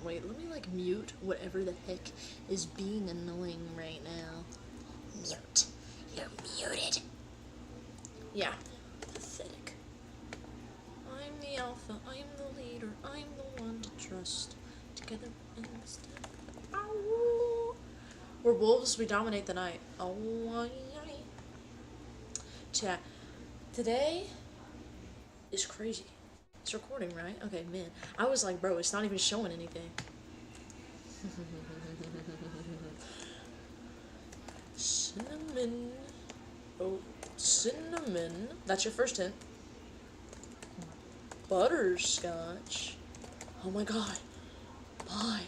wait, let me like mute whatever the heck is being annoying right now. Mute. You're muted. Yeah. Pathetic. I'm the alpha, I'm the leader, I'm the one to trust. Together in the step. Ow! We're wolves, we dominate the night. Oh, chat. Today is crazy. It's recording, right? Okay, man. I was like, bro, it's not even showing anything. Cinnamon. Oh, cinnamon. That's your first hint. Butterscotch. Oh my god. Bye.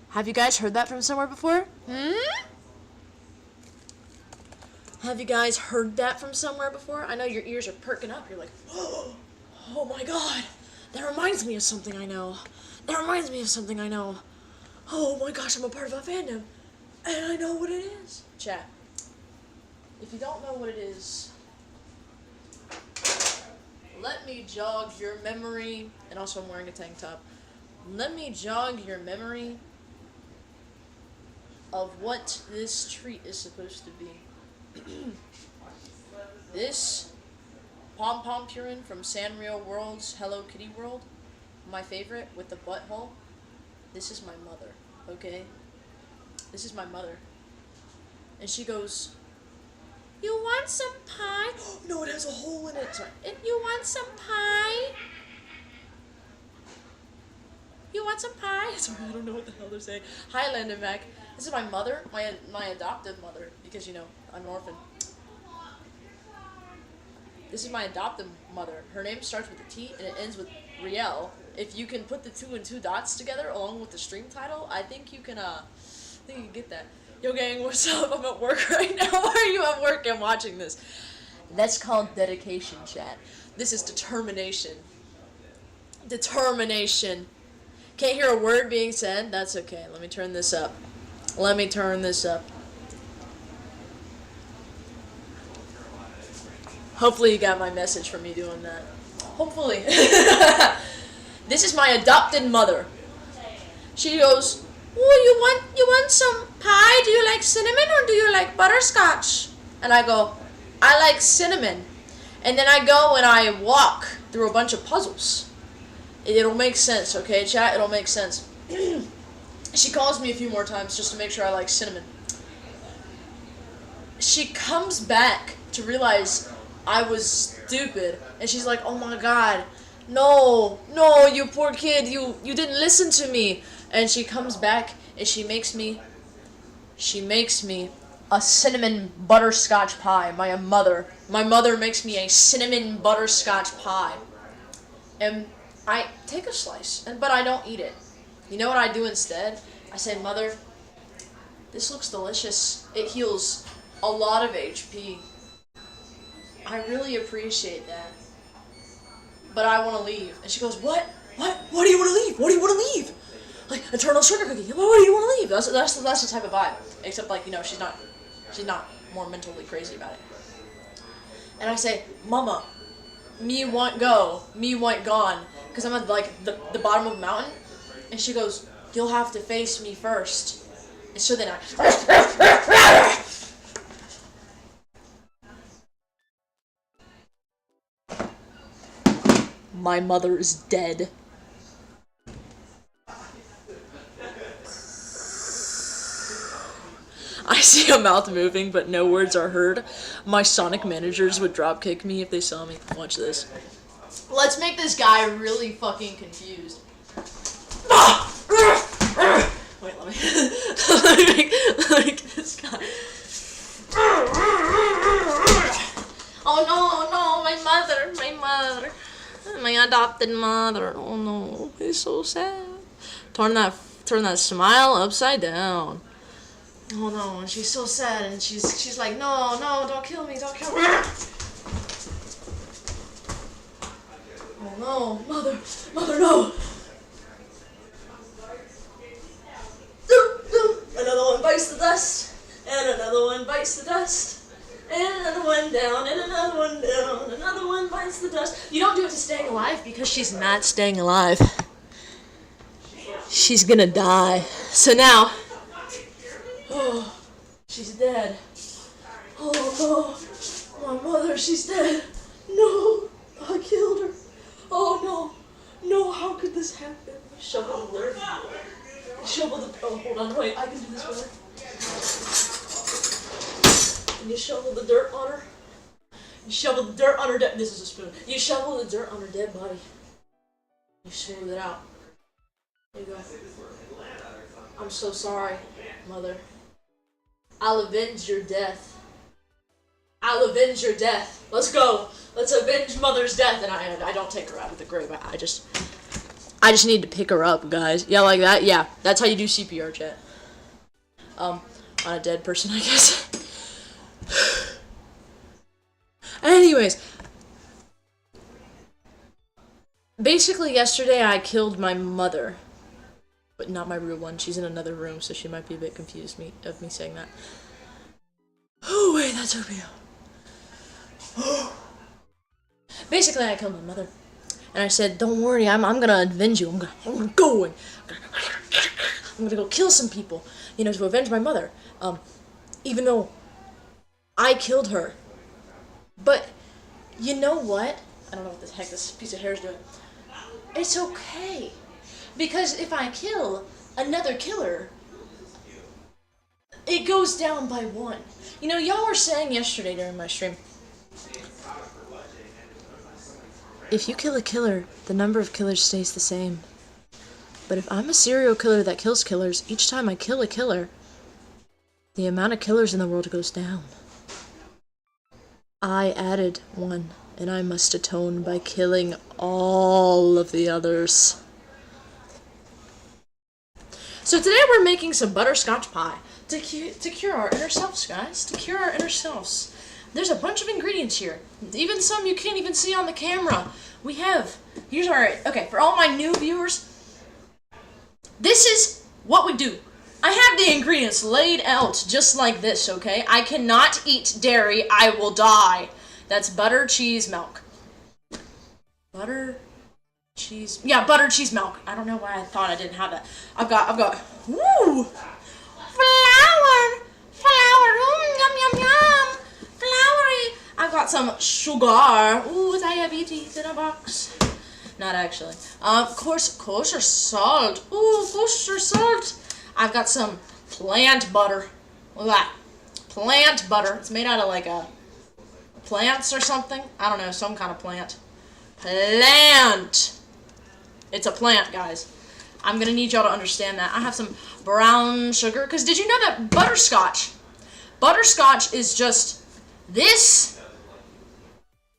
Have you guys heard that from somewhere before? Have you guys heard that from somewhere before? I know your ears are perking up. You're like, oh my god. That reminds me of something I know. That reminds me of something I know. Oh my gosh, I'm a part of a fandom. And I know what it is. Chat. If you don't know what it is, let me jog your memory. And also I'm wearing a tank top. Let me jog your memory of what this treat is supposed to be. This Pom-Pom Purin from Sanrio World's Hello Kitty World, my favorite with the butthole. This is my mother, okay? This is my mother. And she goes, "You want some pie?" No, it has a hole in it. Sorry. "You want some pie? You want some pie?" Sorry, I don't know what the hell they're saying. Hi, Landon Mac. This is my mother, my adoptive mother, because, you know, I'm an orphan. This is my adoptive mother. Her name starts with a T and it ends with Riel. If you can put the 2 and 2 dots together along with the stream title, I think you can get that. Yo gang, what's up? I'm at work right now. Why are you at work and watching this? That's called dedication, chat. This is determination. Determination. Can't hear a word being said? That's okay. Let me turn this up. Let me turn this up. Hopefully you got my message from me doing that. Hopefully. This is my adopted mother. She goes, "Oh, you want some pie? Do you like cinnamon or do you like butterscotch?" And I go, "I like cinnamon." And then I go and I walk through a bunch of puzzles. It'll make sense, okay, chat? It'll make sense. She calls me a few more times just to make sure I like cinnamon. She comes back to realize I was stupid, and she's like, "Oh my god, no, you poor kid, you didn't listen to me." And she comes back and she makes me a cinnamon butterscotch pie. My mother makes me a cinnamon butterscotch pie, and I take a slice, but I don't eat it. You know what I do instead? I say, "Mother, this looks delicious. It heals a lot of HP. I really appreciate that, but I want to leave." And she goes, What do you want to leave? What do you want to leave? Like, eternal sugar cookie. What do you want to leave? That's the type of vibe. Except, like, you know, she's not more mentally crazy about it. And I say, "Mama, me want go, me want gone," because I'm at, like, the bottom of a mountain. And she goes, "You'll have to face me first." And so then my mother is dead. I see a mouth moving, but no words are heard. My Sonic managers would dropkick me if they saw me. Watch this. Let's make this guy really fucking confused. Wait, let me make this guy. Oh no, my mother. My adopted mother. Oh no, he's so sad. Turn that smile upside down. Oh no, she's so sad, and she's like, no, don't kill me. Oh no, mother, no. Another one bites the dust, and another one bites the dust, and another one down, and another one down, another one bites it's the dust. You don't do it to staying alive because she's not staying alive. She's gonna die. So now, oh, she's dead. Oh no, my mother, she's dead. No, I killed her. Oh no, how could this happen? Shovel the dirt. Shovel the, oh, hold on, wait, I can do this better. And you shovel the dirt on her. You shovel the dirt on her dead, this is a spoon. You shovel the dirt on her dead body. You smooth it out. There you go. I'm so sorry, mother. I'll avenge your death. I'll avenge your death. Let's go. Let's avenge mother's death. And I don't take her out of the grave. I just need to pick her up, guys. Yeah, like that. Yeah, that's how you do CPR, chat. On a dead person, I guess. Anyways, basically yesterday I killed my mother, but not my real one. She's in another room, so she might be a bit confused of me saying that. Oh wait, that's OPO. Basically, I killed my mother, and I said, "Don't worry, I'm gonna avenge you. I'm gonna go and I'm gonna go kill some people, you know, to avenge my mother. Even though I killed her, but you know what? I don't know what the heck this piece of hair is doing. It's okay, because if I kill another killer, it goes down by one. You know, y'all were saying yesterday during my stream, if you kill a killer, the number of killers stays the same. But if I'm a serial killer that kills killers, each time I kill a killer, the amount of killers in the world goes down. I added one, and I must atone by killing all of the others. So today we're making some butterscotch pie to cure our inner selves, guys. To cure our inner selves. There's a bunch of ingredients here. Even some you can't even see on the camera. We have, here's our, okay, for all my new viewers, this is what we do. I have the ingredients laid out just like this, okay? I cannot eat dairy, I will die. That's butter, cheese, milk. Butter, cheese, yeah, butter, cheese, milk. I don't know why I thought I didn't have that. I've got, woo! Flour, yum, yum, yum. Floury. I've got some sugar. Ooh, diabetes in a box. Not actually. Kosher salt. Ooh, kosher salt. I've got some plant butter. Look at that. Plant butter. It's made out of like plants or something. I don't know, some kind of plant. Plant. It's a plant, guys. I'm gonna need y'all to understand that. I have some brown sugar. Because did you know that butterscotch is just this,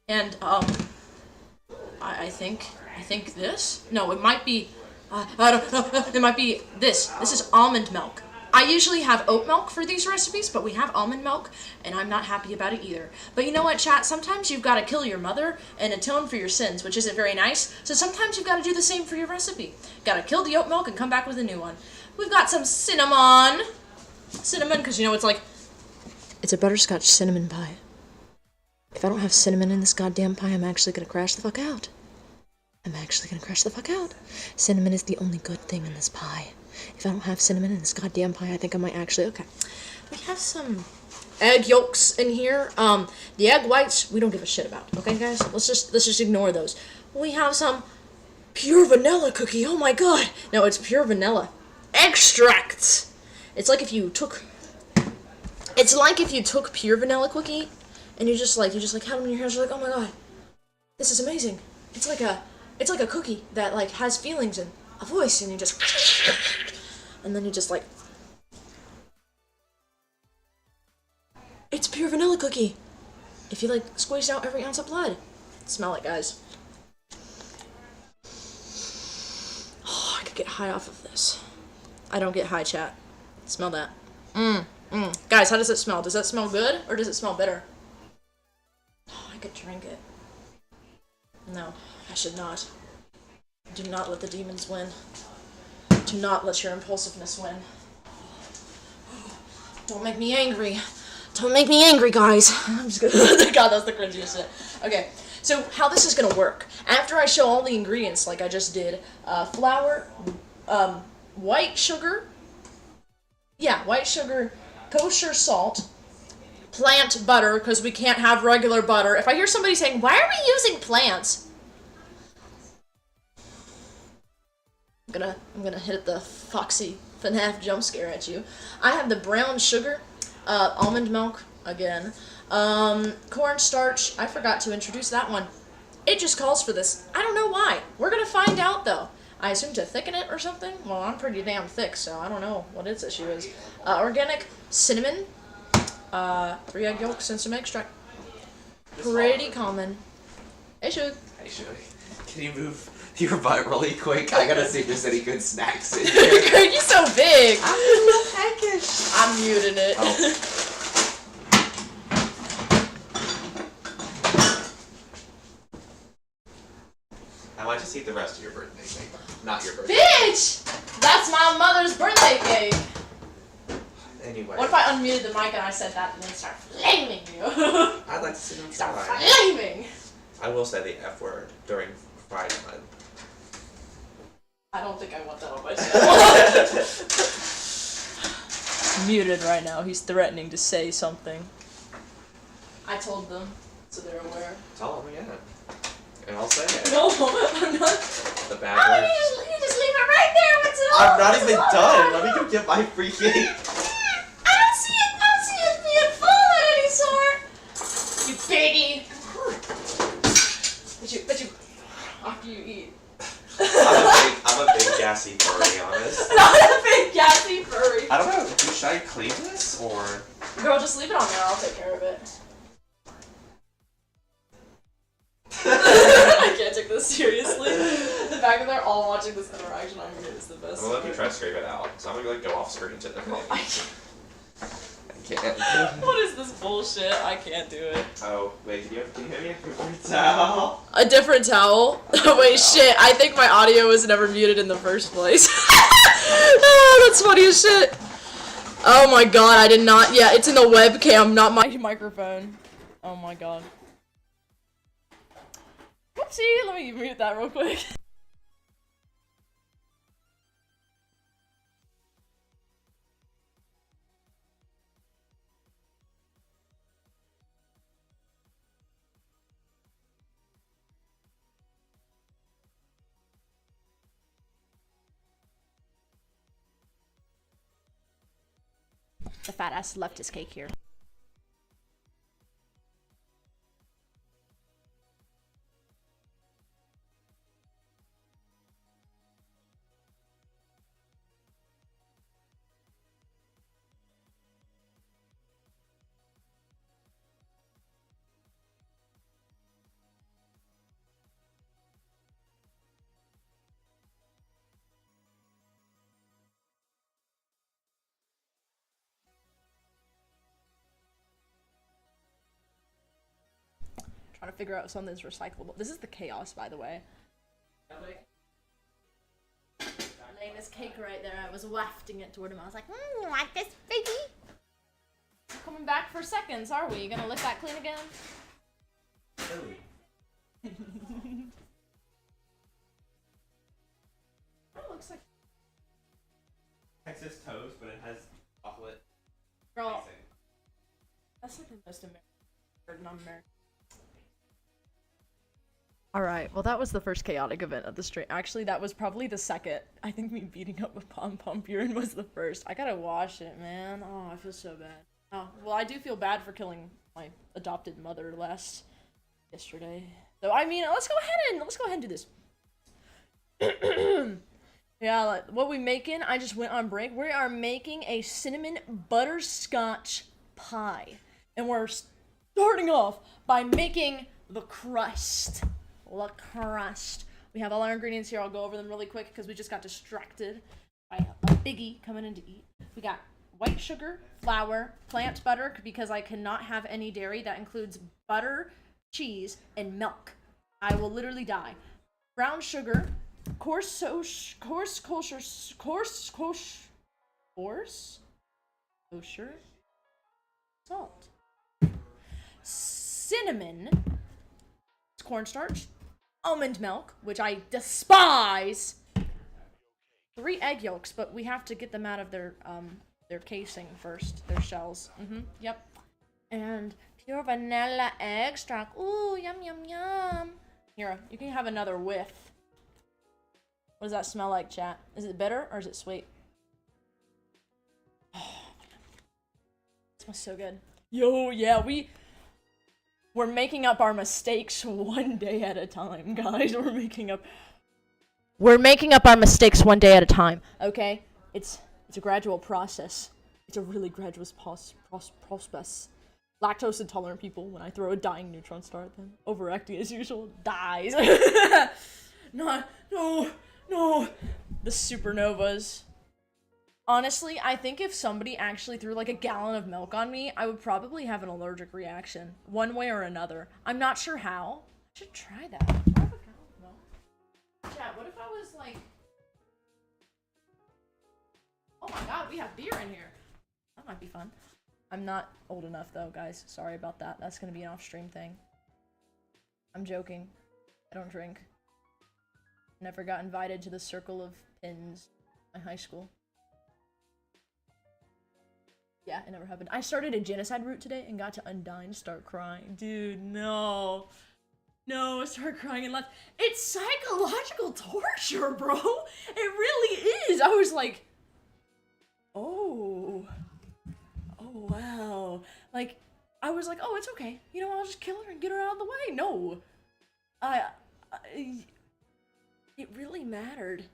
and I think this. No, it might be. I don't know. It might be this. This is almond milk. I usually have oat milk for these recipes, but we have almond milk, and I'm not happy about it either. But you know what, chat? Sometimes you've got to kill your mother and atone for your sins, which isn't very nice. So sometimes you've got to do the same for your recipe. Got to kill the oat milk and come back with a new one. We've got some cinnamon. Cinnamon, because you know it's like, it's a butterscotch cinnamon pie. If I don't have cinnamon in this goddamn pie, I'm actually gonna crash the fuck out. I'm actually gonna crash the fuck out. Cinnamon is the only good thing in this pie. If I don't have cinnamon in this goddamn pie, I think I might actually, okay. We have some egg yolks in here. The egg whites, we don't give a shit about, okay guys? Let's just ignore those. We have some pure vanilla cookie, oh my god. No, it's pure vanilla. Extracts. It's like if you took pure vanilla cookie and you just like have them in your hands, you're like, oh my god, this is amazing. It's like a cookie that like has feelings and a voice, and you just and then you just like, it's pure vanilla cookie. If you like squeeze out every ounce of blood. Smell it, guys. Oh, I could get high off of this. I don't get high, chat. Smell that. Guys, how does it smell? Does that smell good, or does it smell bitter? Oh, I could drink it. No, I should not. Do not let the demons win. Do not let your impulsiveness win. Don't make me angry. Don't make me angry, guys. I'm just gonna. God, that's the cringiest shit. Okay, so how this is gonna work? After I show all the ingredients, like I just did, flour, white sugar. Yeah, white sugar, kosher salt, plant butter, because we can't have regular butter. If I hear somebody saying, "Why are we using plants?" I'm gonna hit the Foxy FNAF jump scare at you. I have the brown sugar, almond milk again, cornstarch. I forgot to introduce that one. It just calls for this. I don't know why. We're gonna find out though. I assume to thicken it or something. Well, I'm pretty damn thick, so I don't know what its issue is. Organic cinnamon, 3 egg yolks and some extract. Pretty common. Hey, Shug. Hey, Shug. Can you move your butt really quick? I gotta see if there's any good snacks in here. You're so big. I'm a little peckish. I'm muting it. Oh. I want to just eat the rest of your birthday cake. Not your birthday. Bitch! That's my mother's birthday cake. Anyway. What if I unmuted the mic and I said that and then start flaming you? I'd like to see them Start try. flaming! I will say the F word during Pride Month. I don't think I want that on myself. Muted right now. He's threatening to say something. I told them, so they're aware. Tell them again. And I'll say it. No, I'm not. The bad Oh, word. you just leave it right there. What's it all? I'm not even done. Let me go get my freaking. I don't see it being full of any sort. You baby. But you, after you eat. I'm a big gassy furry, honest. Not a big gassy furry. I don't know. Should I clean this or? Girl, just leave it on there. I'll take care of it. I can't take this seriously. The fact that they're all watching this interaction on here is the best. I'm gonna let you try to scrape it out. So I'm gonna like go off screen to the thing. I can't. What is this bullshit? I can't do it. Oh, wait, can you give me a paper towel? A different towel? Wait, shit. I think my audio was never muted in the first place. Oh, that's funny as shit. Oh my god, I did not. Yeah, it's in the webcam, not my microphone. Oh my god. Whoopsie, let me mute that real quick. The fat ass left his cake here. Trying to figure out if something's recyclable. This is the chaos, by the way. Laying this cake right there. I was wafting it toward him. I was like, you like this, baby? Coming back for seconds, are we? You gonna lick that clean again? Really? It looks like Texas toast, but it has chocolate. girl. Icing. That's like the most American word, non-American. Alright, well that was the first chaotic event of the stream. Actually, that was probably the second. I think me beating up with Pom Pom urine was the first. I gotta wash it, man. Oh, I feel so bad. Oh, well I do feel bad for killing my adopted mother yesterday. So, I mean, let's go ahead and do this. Yeah, like, what we making? I just went on break. We are making a cinnamon butterscotch pie. And we're starting off by making the crust. The crust. We have all our ingredients here. I'll go over them really quick because we just got distracted by a biggie coming in to eat. We got white sugar, flour, plant butter because I cannot have any dairy. That includes butter, cheese, and milk. I will literally die. Brown sugar, kosher, salt, cinnamon, it's cornstarch, almond milk, which I despise, 3 egg yolks, but we have to get them out of their casing first, their shells. Yep. And pure vanilla extract. Ooh, yum, yum, yum. Here, you can have another whiff. What does that smell like, chat? Is it bitter or is it sweet? Oh, it smells so good. Yo, yeah, we're making up our mistakes one day at a time, guys. We're making up our mistakes one day at a time, okay? It's a gradual process. It's a really gradual process. Lactose intolerant people, when I throw a dying neutron star at them, overacting as usual, dies. No. The supernovas. Honestly, I think if somebody actually threw like a gallon of milk on me, I would probably have an allergic reaction, one way or another. I'm not sure how. I should try that. Chat, what if I was like... Oh my god, we have beer in here. That might be fun. I'm not old enough though, guys. Sorry about that. That's gonna be an off-stream thing. I'm joking. I don't drink. Never got invited to the circle of pins in my high school. Yeah, it never happened. I started a genocide route today and got to Undyne, start crying. Dude, no. No, I started crying and left. It's psychological torture, bro. It really is. I was like, oh, wow. Like, I was like, oh, it's okay. You know, I'll just kill her and get her out of the way. No. It really mattered.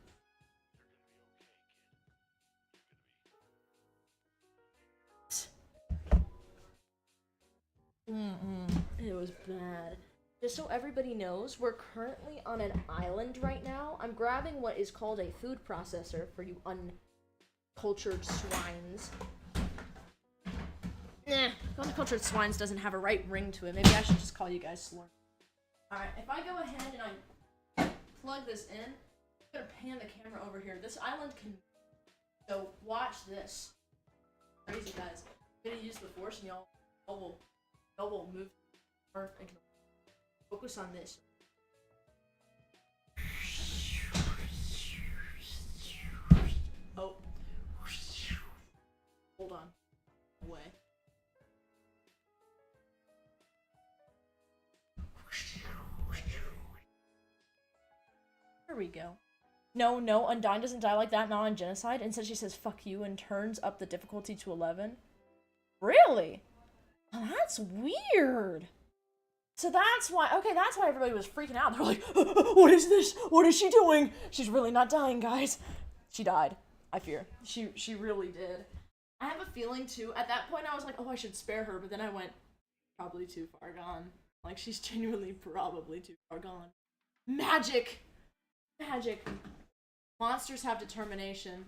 It was bad. Just so everybody knows, we're currently on an island right now. I'm grabbing what is called a food processor for you uncultured swines. Uncultured swines doesn't have a right ring to it. Maybe I should just call you guys slur. Alright, if I go ahead and I plug this in, I'm gonna pan the camera over here. This island can... So, watch this. Crazy, guys. I'm gonna use the force and y'all will move or focus on this. Oh. Hold on. Away. There we go. No, Undyne doesn't die like that, not on genocide. Instead she says fuck you and turns up the difficulty to 11. Really? Oh, that's weird. So that's why, okay, that's why everybody was freaking out. They're like, what is this? What is she doing? She's really not dying, guys. She died, I fear. She really did. I have a feeling, too, at that point I was like, oh, I should spare her, but then I went, probably too far gone. Like, she's genuinely probably too far gone. Magic! Magic. Monsters have determination.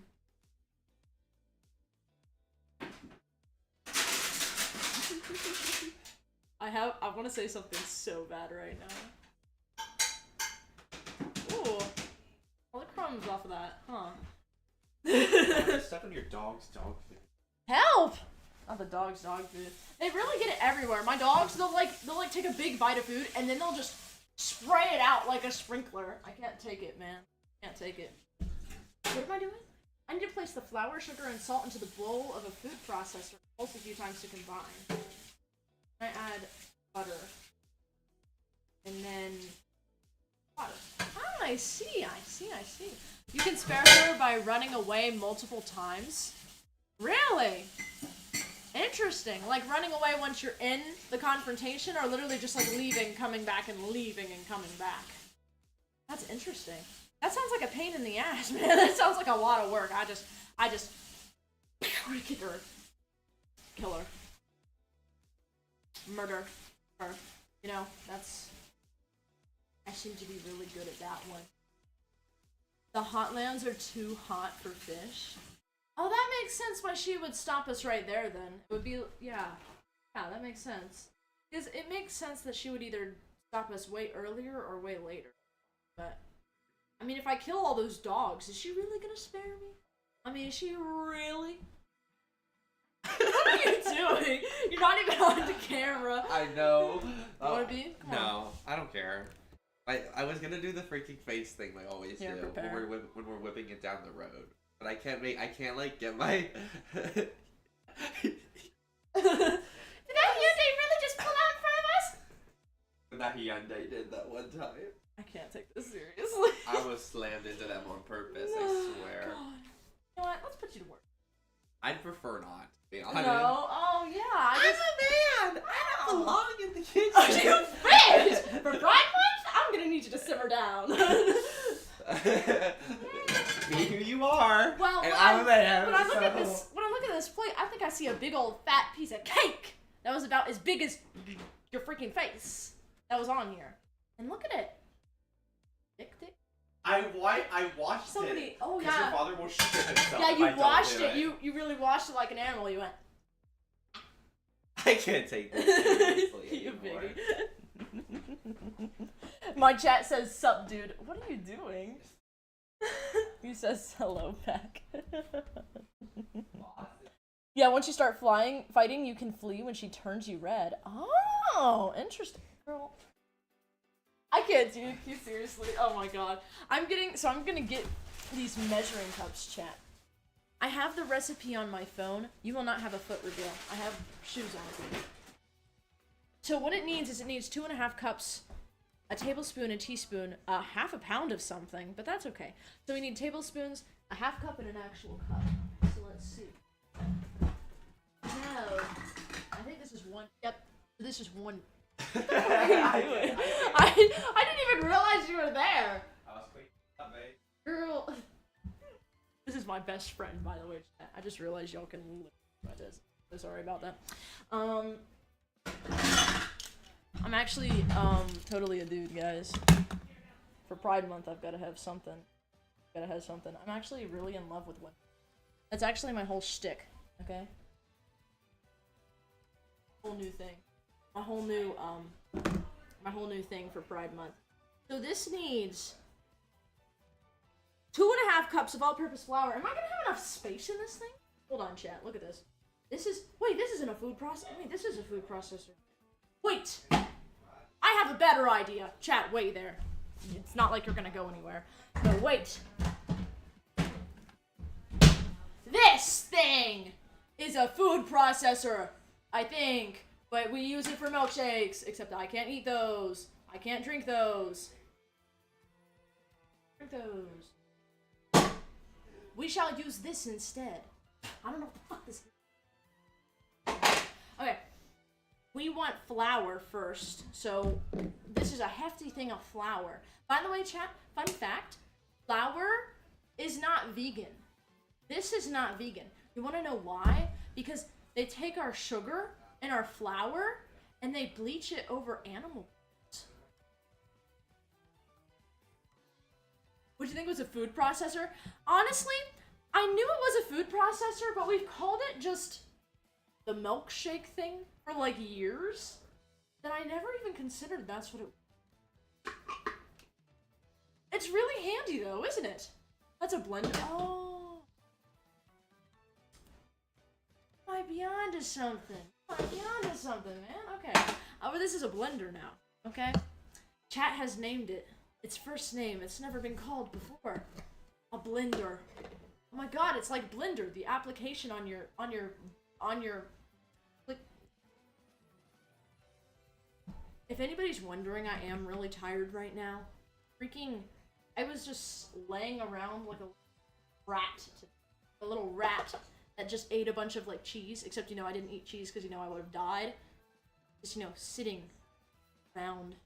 I want to say something so bad right now. Ooh. All the crumbs off of that, huh? Stuck on your dog's dog food. Help! Not the dog's dog food. They really get it everywhere. My dogs, they'll take a big bite of food and then they'll just spray it out like a sprinkler. I can't take it, man. Can't take it. What am I doing? I need to place the flour, sugar, and salt into the bowl of a food processor. Pulse a few times to combine. I add butter. And then water. Ah, I see. You can spare her by running away multiple times. Really? Interesting. Like running away once you're in the confrontation, or literally just like leaving, coming back, and leaving and coming back. That's interesting. That sounds like a pain in the ass, man. That sounds like a lot of work. I just kick her. Kill her. Murder her. You know, that's... I seem to be really good at that one. The hotlands are too hot for fish. Oh, that makes sense why she would stop us right there, then. It would be... Yeah. Yeah, that makes sense. Because it makes sense that she would either stop us way earlier or way later. But... I mean, if I kill all those dogs, is she really gonna spare me? I mean, is she really? What are you doing? You're not even on the camera. I know. You wanna be? Come on. No, I don't care. I was gonna do the freaking face thing like I always Here, do prepare. when we're whipping it down the road. But I can't like get my. Did that Hyundai really just pull out in front of us? That Hyundai did that one time. I can't take this seriously. I was slammed into them on purpose, I swear. God. You know what? Let's put you to work. I'd prefer not, to be honest. No. Oh yeah. I'm a man! I don't belong in the kitchen! Are you fit? For Pride Month? I'm gonna need you to simmer down. Be who you are. Well, and when I'm a man. When I look at this plate, I think I see a big old fat piece of cake that was about as big as your freaking face that was on here. And look at it. Dick. I watched Somebody. it. Oh Because yeah. your father will shit himself. Yeah, if you I don't washed do it. You really washed it like an animal. You went. I can't take this seriously You anymore. baby. My chat says, "Sup, dude." What are you doing? He says hello back. Yeah, once you start fighting, you can flee when she turns you red. Oh, interesting, girl. I can't do you seriously. Oh my god. I'm gonna get these measuring cups, chat. I have the recipe on my phone. You will not have a foot reveal. I have shoes on. So what it needs is 2.5 cups, a tablespoon, a teaspoon, half a pound of something, but that's okay. So we need tablespoons, a half cup, and an actual cup. So let's see. No, I think this is one. Yep, this is one. What the fuck are you doing? I didn't even realize you were there. I was quick. Mate. Girl. This is my best friend, by the way. I just realized y'all can live by this. So sorry about that. I'm actually, totally a dude, guys. For Pride Month, I've gotta have something. I'm actually really in love with women. That's actually my whole shtick, okay? Whole new thing. My whole new thing for Pride Month. So this needs 2.5 cups of all-purpose flour. Am I gonna have enough space in this thing? Hold on, chat. Look at this. This isn't a food processor. Wait, this is a food processor. Wait! I have a better idea. Chat, wait there. It's not like you're gonna go anywhere. No, wait. This thing is a food processor, I think. But we use it for milkshakes, except I can't eat those. I can't drink those. We shall use this instead. I don't know what the fuck this is. Okay. We want flour first. So this is a hefty thing of flour. By the way, chat, fun fact, flour is not vegan. This is not vegan. You want to know why? Because they take our sugar and our flour and they bleach it over animal parts. What do you think was a food processor? Honestly, I knew it was a food processor, but we've called it just the milkshake thing for like years that I never even considered that's what it was. It's really handy though, isn't it? That's a blender. Oh. Might be onto something. Man. Okay. Oh, this is a blender now. Okay. Chat has named it. Its first name. It's never been called before. A blender. Oh my god, it's like Blender, the application on your click. If anybody's wondering, I am really tired right now. I was just laying around like a little rat that just ate a bunch of like cheese, except I didn't eat cheese because I would have died. Just sitting around.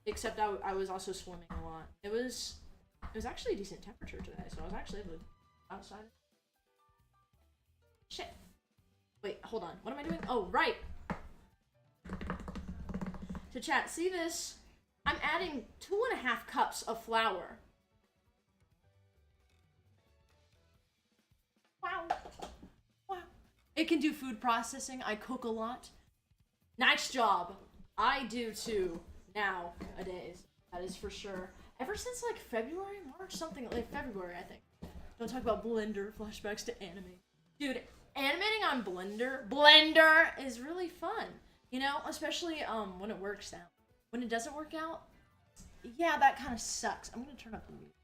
Except I was also swimming a lot. It was actually a decent temperature today, so I was actually able to outside. Shit. Wait, hold on. What am I doing? Oh, right. To chat, see this? I'm adding 2.5 cups of flour. Wow. It can do food processing. I cook a lot. Nice job. I do too. Nowadays. That is for sure. Ever since like March, something like February, I think. Don't talk about Blender, flashbacks to anime. Dude, animating on Blender is really fun. You know, especially when it works out. When it doesn't work out, yeah, that kind of sucks. I'm gonna turn up the music.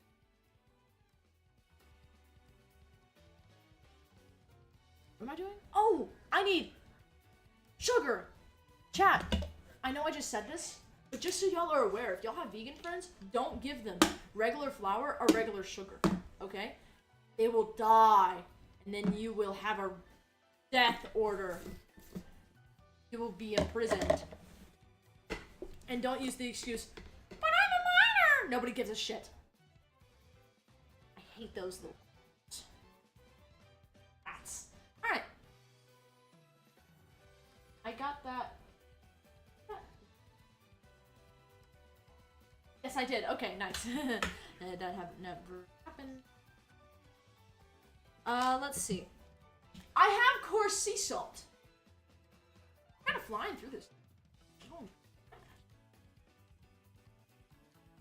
What am I doing? Oh, I need sugar. Chat, I know I just said this, but just so y'all are aware, if y'all have vegan friends, don't give them regular flour or regular sugar, okay? They will die, and then you will have a death order. You will be imprisoned. And don't use the excuse, but I'm a minor! Nobody gives a shit. I hate those little rats. Alright. I got that. Yes, I did. Okay, nice. That have never happened. Let's see. I have coarse sea salt. I'm kind of flying through this. Oh.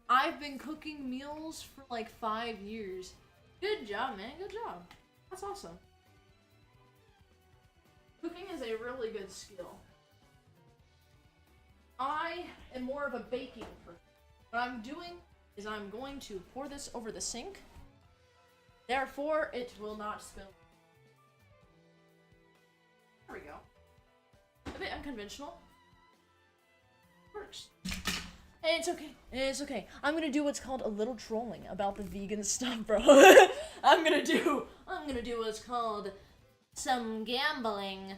I've been cooking meals for like 5 years. Good job, man. Good job. That's awesome. Cooking is a really good skill. I am more of a baking person. What I'm doing is I'm going to pour this over the sink. Therefore, it will not spill. There we go. A bit unconventional. Works. It's okay. It's okay. I'm gonna do what's called a little trolling about the vegan stuff, bro. I'm gonna do what's called some gambling.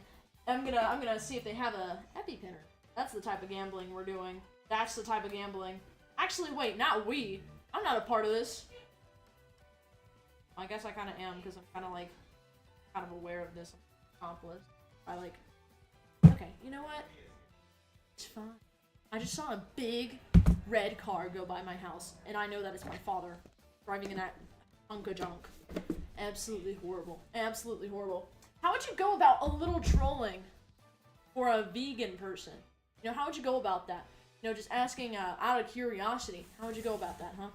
I'm gonna see if they have a epipinner. That's the type of gambling we're doing. That's the type of gambling. Actually, wait, not we. I'm not a part of this. I guess I kind of am, because I'm kind of aware of this accomplice. Okay, you know what? It's fine. I just saw a big red car go by my house, and I know that it's my father driving in that unka junk. Absolutely horrible. Absolutely horrible. How would you go about a little trolling for a vegan person? You know, how would you go about that? You know, just asking out of curiosity. How would you go about that, huh?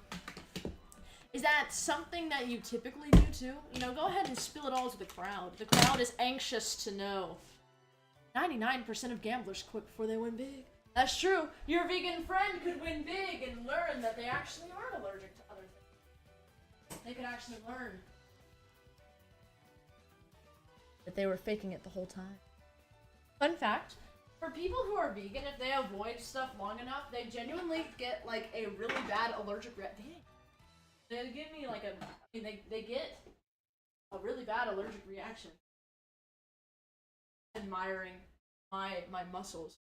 Is that something that you typically do too? You know, go ahead and spill it all to the crowd. The crowd is anxious to know. 99% of gamblers quit before they win big. That's true. Your vegan friend could win big and learn that they actually aren't allergic to other things. They could actually learn that they were faking it the whole time. Fun fact, for people who are vegan, if they avoid stuff long enough, they genuinely get like a really bad allergic reaction. They give me like they get a really bad allergic reaction. Admiring my muscles.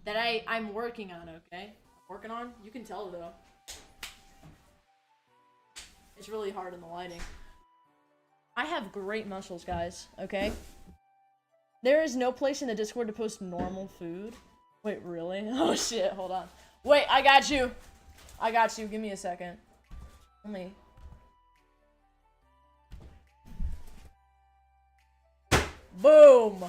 That I'm working on, okay? Working on? You can tell though. It's really hard in the lighting. I have great muscles, guys, okay? There is no place in the Discord to post normal food. Wait, really? Oh shit, hold on. Wait, I got you. I got you. Give me a second. Let me. Boom!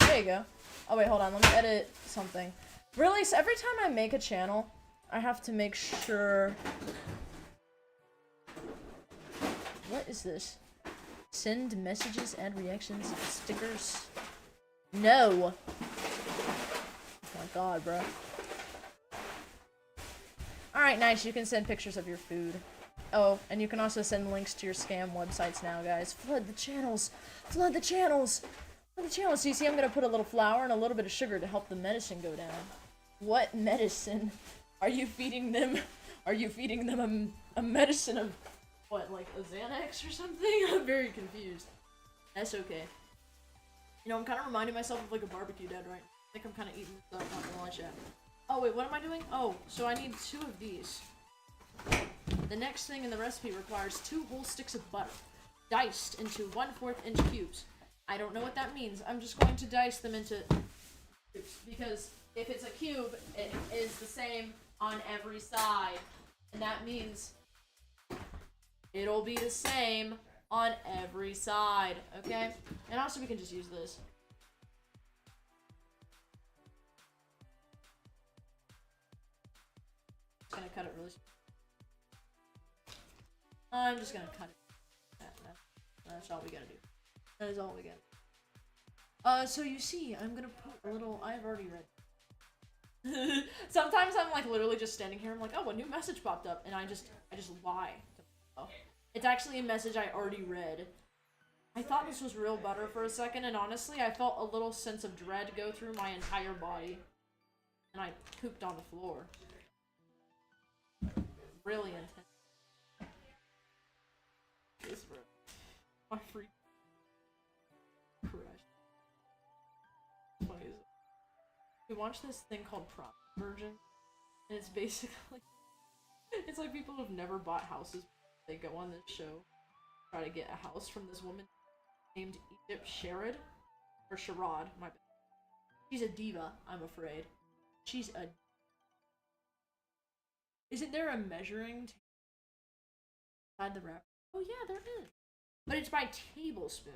There you go. Oh wait, hold on. Let me edit something. Really, so every time I make a channel, I have to make sure... What is this? Send messages, add reactions, stickers. No! Oh my god, bro. Alright, nice. You can send pictures of your food. Oh, and you can also send links to your scam websites now, guys. Flood the channels! Flood the channels! Flood the channels! So you see, I'm gonna put a little flour and a little bit of sugar to help the medicine go down. What medicine? Are you feeding them? Are you feeding them a medicine of... What, like a Xanax or something? I'm very confused. That's okay. You know, I'm kind of reminding myself of like a barbecue dead right now. I think I'm kind of eating stuff, not gonna lie, chat. Oh wait, what am I doing? Oh, so I need 2 of these. The next thing in the recipe requires 2 whole sticks of butter, diced into 1/4 inch cubes. I don't know what that means. I'm just going to dice them into cubes, because if it's a cube, it is the same on every side. And that means it'll be the same on every side, okay? And also we can just use this. Just gonna cut it really. I'm just gonna cut it. That's all we gotta do. That is all we get. So you see, I'm gonna put a little. I've already read. Sometimes I'm like literally just standing here. I'm like, oh, a new message popped up, and I just lie. It's actually a message I already read. I thought this was real butter for a second, and honestly, I felt a little sense of dread go through my entire body, and I pooped on the floor. Really intense. This room. My freak. Crush. Funny as we watched this thing called Prom Virgin, and it's basically it's like people who've never bought houses. They go on this show, try to get a house from this woman named Egypt Sherrod, or Sherrod, my bad. She's a diva, I'm afraid. She's a. Isn't there a measuring tape inside the wrapper? Oh yeah, there is. But it's by tablespoon.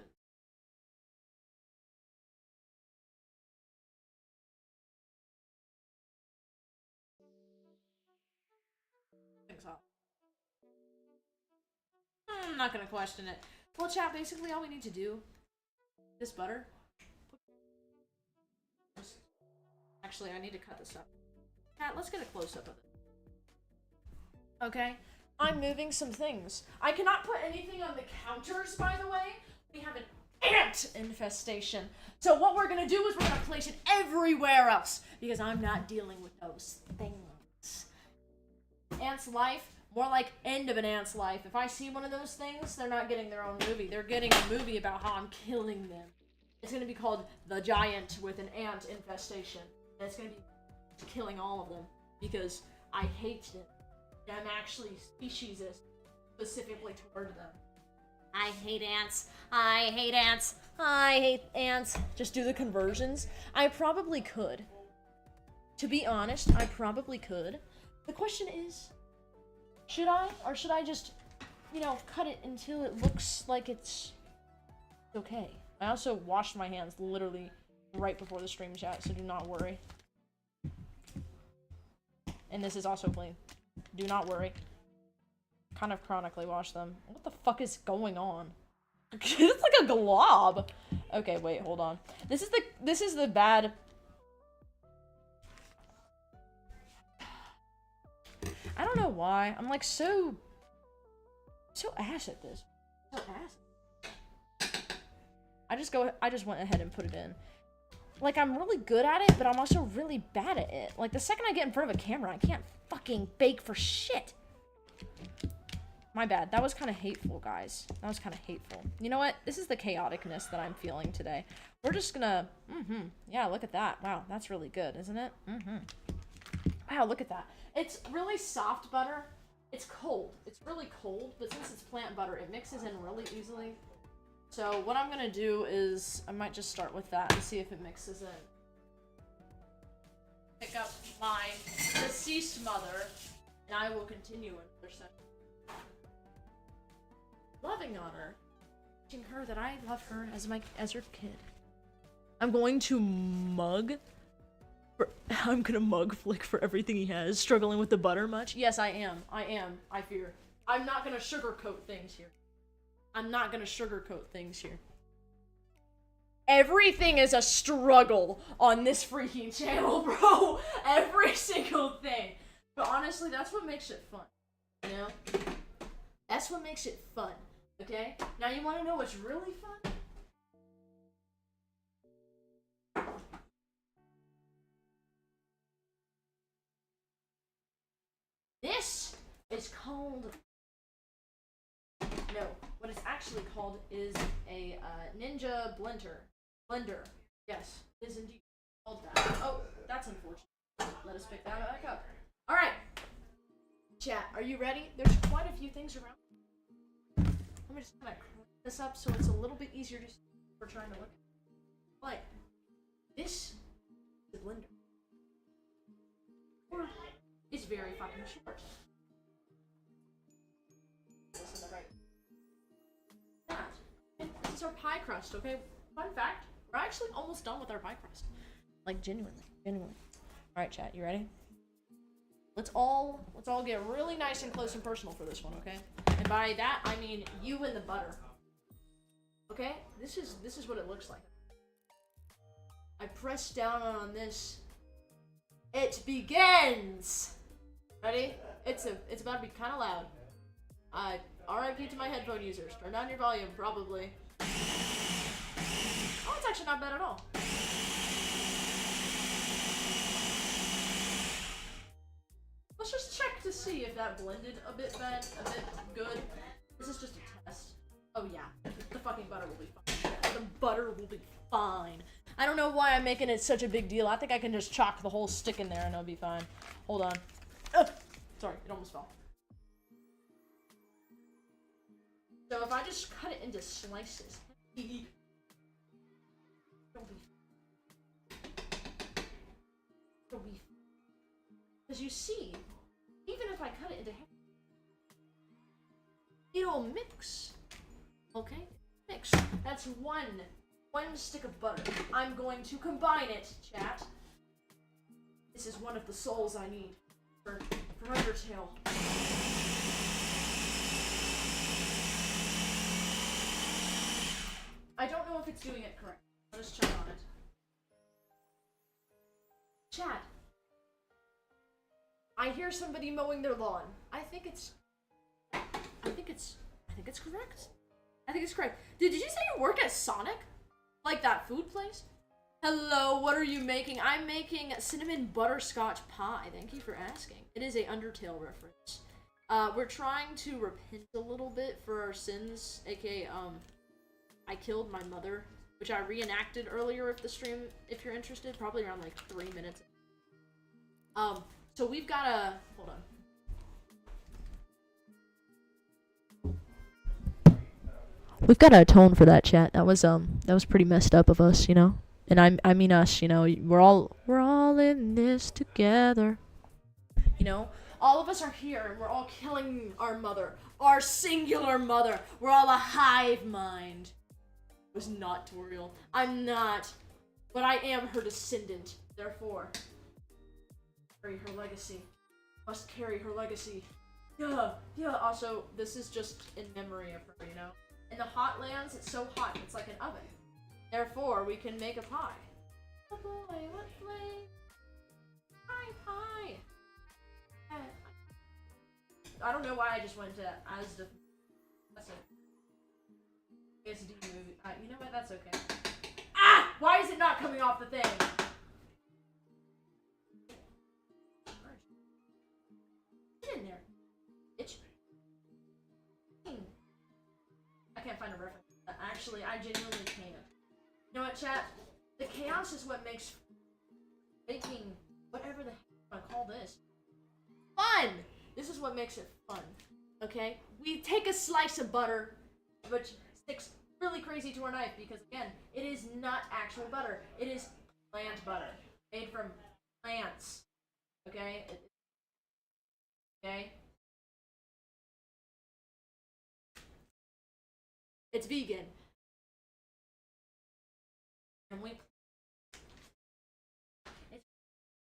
I'm not gonna question it. Well, chat, basically all we need to do, this butter. Actually, I need to cut this up. Chat, let's get a close-up of it. Okay? I'm moving some things. I cannot put anything on the counters, by the way. We have an ant infestation. So what we're gonna do is we're gonna place it everywhere else, because I'm not dealing with those things. Ant's life, more like end of an ant's life. If I see one of those things, they're not getting their own movie. They're getting a movie about how I'm killing them. It's gonna be called The Giant with an Ant Infestation. And it's gonna be killing all of them, because I hate them. I'm actually speciesist, specifically toward them. I hate ants. I hate ants. I hate ants. Just do the conversions. I probably could. To be honest, I probably could. The question is, should I? Or should I just, you know, cut it until it looks like it's okay? I also washed my hands literally right before the stream chat, so do not worry. And this is also clean. Do not worry. Kind of chronically wash them. What the fuck is going on? It's like a glob. Okay, wait, hold on. This is the bad. I don't know why. I'm like so ass at this. So ass. I just went ahead and put it in. Like, I'm really good at it, but I'm also really bad at it. Like, the second I get in front of a camera, I can't fucking bake for shit. My bad. That was kind of hateful, guys. That was kind of hateful. You know what? This is the chaoticness that I'm feeling today. We're just gonna... Yeah, look at that. Wow, that's really good, isn't it? Wow, look at that. It's really soft butter. It's cold. It's really cold, but since it's plant butter, it mixes in really easily. So what I'm gonna do is, I might just start with that and see if it mixes in. Pick up my deceased mother, and I will continue another session. Loving on her. Teaching her that I love her as her kid. I'm going to mug Flick for everything he has. Struggling with the butter much? Yes, I am. I fear. I'm not gonna sugarcoat things here. Everything is a struggle on this freaking channel, bro. Every single thing. But honestly, that's what makes it fun. You know? That's what makes it fun. Okay? Now you wanna know what's really fun? This is called... No, what it's actually called is a Ninja Blender. Yes, it is indeed called that. Oh, that's unfortunate. Let us pick that back up. Alright. Chat, are you ready? There's quite a few things around. Let me just kind of crank this up so it's a little bit easier to see what we're trying to look at. Like, this is the blender. Or it's very fucking short. Listen to right. That. And this is our pie crust, okay? Fun fact, we're actually almost done with our pie crust. Like, genuinely. Alright, chat, you ready? Let's all get really nice and close and personal for this one, okay? And by that, I mean you and the butter. Okay? This is what it looks like. I press down on this. It begins! Ready? It's about to be kind of loud. RIP to my headphone users. Turn down your volume, probably. Oh, it's actually not bad at all. Let's just check to see if that blended a bit good. This is just a test. Oh yeah, the fucking butter will be fine. The butter will be fine. I don't know why I'm making it such a big deal. I think I can just chalk the whole stick in there and it'll be fine. Hold on. Sorry, it almost fell. So if I just cut it into slices. Because you see, even if I cut it into half, it'll mix. Okay? Mix. That's one stick of butter. I'm going to combine it, chat. This is one of the souls I need for Undertale. I don't know if it's doing it correct. I'll just check on it. Chat. I hear somebody mowing their lawn. I think it's correct. I think it's correct. Did you say you work at Sonic? Like that food place? Hello, what are you making? I'm making cinnamon butterscotch pie. Thank you for asking. It is a Undertale reference. We're trying to repent a little bit for our sins, aka I killed my mother, which I reenacted earlier of the stream, if you're interested, probably around like 3 minutes. So we've got a, hold on. We've got to atone for that, chat. That was pretty messed up of us, you know? And I mean us, you know, we're all in this together. You know? All of us are here and we're all killing our mother. Our singular mother. We're all a hive mind. It was not Toriel. I'm not. But I am her descendant. Therefore, carry her legacy. Must carry her legacy. Yeah. Also, this is just in memory of her, you know? In the hot lands, it's so hot, it's like an oven. Therefore, we can make a pie. Oh boy, what flavor? Pie. I don't know why I just went to Asda. That's it. SD movie. You know what? That's okay. Ah! Why is it not coming off the thing? Get in there. Itch. I can't find a reference. Actually, I genuinely can't. You know what, chat? The chaos is what makes baking whatever the heck I want to call this fun. This is what makes it fun. Okay? We take a slice of butter, which sticks really crazy to our knife because, again, it is not actual butter. It is plant butter made from plants. Okay? Okay? It's vegan. And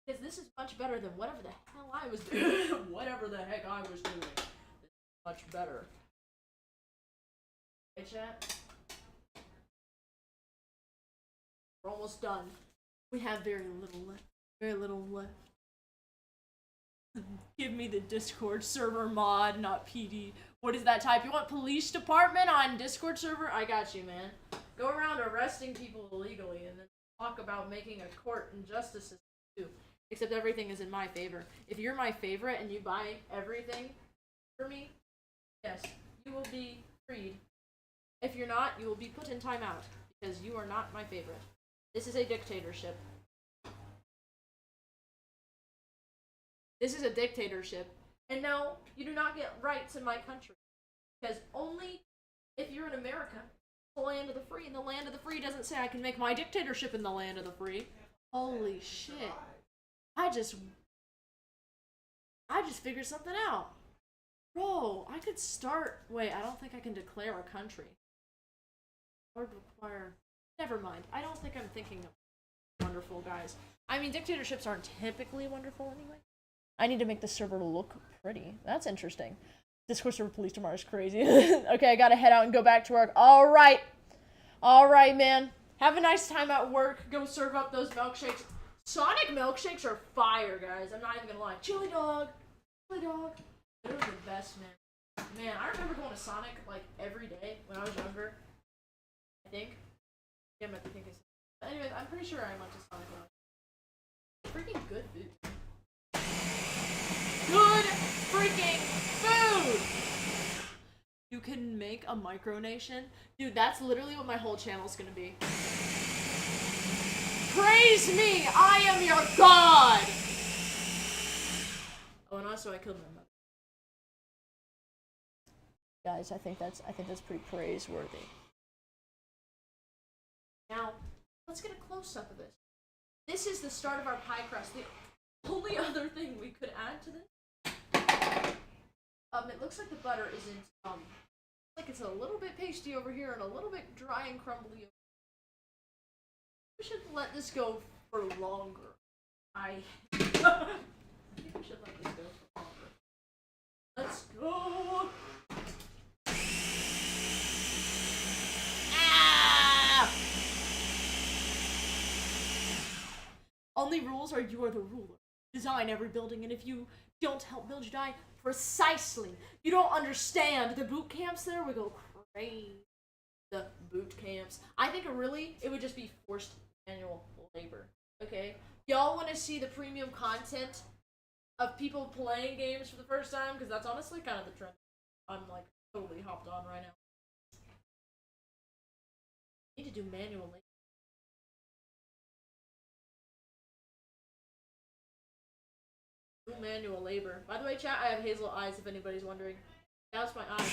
because this is much better than whatever the hell I was doing. Whatever the heck I was doing. This is much better. Hey, chat. We're almost done. We have very little left. Very little left. Give me the Discord server mod, not PD. What is that type? You want police department on Discord server? I got you, man. Go around arresting people illegally and then talk about making a court and justice system too. Except everything is in my favor. If you're my favorite and you buy everything for me, yes, you will be freed. If you're not, you will be put in timeout because you are not my favorite. This is a dictatorship. This is a dictatorship. And no, you do not get rights in my country. Because only if you're in America, the land of the free, and the land of the free doesn't say I can make my dictatorship in the land of the free. Holy shit. I just figured something out. Bro, I could start... Wait, I don't think I can declare a country. Or require... Never mind. I don't think I'm thinking of wonderful, guys. I mean, dictatorships aren't typically wonderful anyway. I need to make the server look pretty. That's interesting. Discord server police tomorrow is crazy. Okay, I gotta head out and go back to work. Alright. Alright, man. Have a nice time at work. Go serve up those milkshakes. Sonic milkshakes are fire, guys. I'm not even gonna lie. Chili dog. Chili dog. They were the best, man. Man, I remember going to Sonic, like, every day when I was younger. I think. Yeah, I think it's... But anyways, I'm pretty sure I went to Sonic when I was... Freaking good food. Good freaking food! You can make a micronation? Dude, that's literally what my whole channel's gonna be. Praise me! I am your god! Oh, and also I killed my mother. Guys, I think that's pretty praiseworthy. Now, let's get a close-up of this. This is the start of our pie crust. The only other thing we could add to this, it looks like the butter isn't, like it's a little bit pasty over here and a little bit dry and crumbly. We should let this go for longer. I think we should let this go for longer. Let's go! Ah! Only rules are you are the ruler. Design every building, and if you don't help build, you die. Precisely. You don't understand. The boot camps there would go crazy. The boot camps. I think it would just be forced manual labor. Okay? Y'all want to see the premium content of people playing games for the first time? Because that's honestly kind of the trend I'm, like, totally hopped on right now. I need to do manual labor. Manual labor. By the way, chat, I have hazel eyes if anybody's wondering. That's my eyes.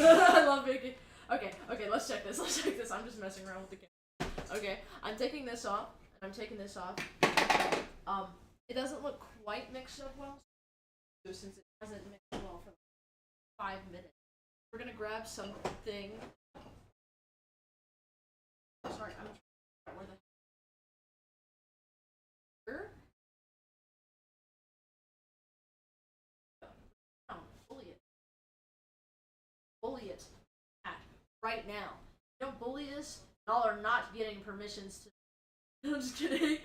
I love baking. Okay, let's check this. I'm just messing around with the camera. Okay, I'm taking this off, and I'm taking this off. It doesn't look quite mixed up well, since it hasn't mixed well for like 5 minutes. We're gonna grab something. Sorry, I'm trying to figure out where the here. Oh, bully it. Bully it. Right now. Don't bully us. Y'all are not getting permissions to. I'm just kidding.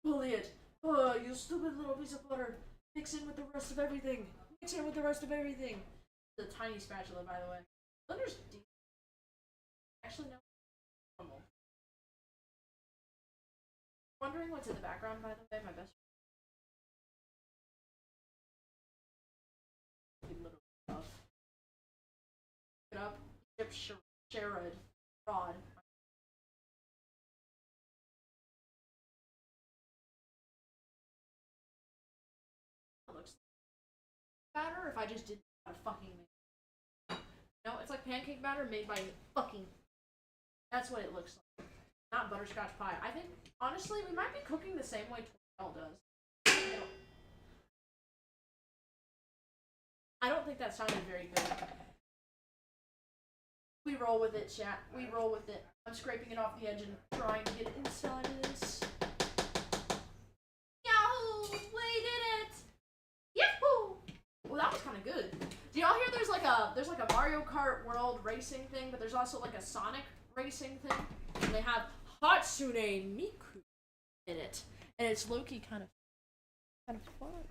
Bully it. Oh, you stupid little piece of butter. Mix in with the rest of everything. Mix in with the rest of everything. It's a tiny spatula, by the way. Blender's deep. Actually, no. Normal. Wondering what's in the background, by the way. My best friend. Look it up. Egypt Sherrod. Fraud. Looks batter if I just did a fucking no, it's like pancake batter made by fucking. That's what it looks like. Not butterscotch pie. I think honestly we might be cooking the same way Tortell does. I don't think that sounded very good. We roll with it, chat. We roll with it. I'm scraping it off the edge and trying to get it inside of this. Yahoo! We did it! Yahoo! Well, that was kind of good. Do y'all hear there's like a Mario Kart World racing thing, but there's also like a Sonic racing thing, and they have Hatsune Miku in it, and it's low-key kind of fun.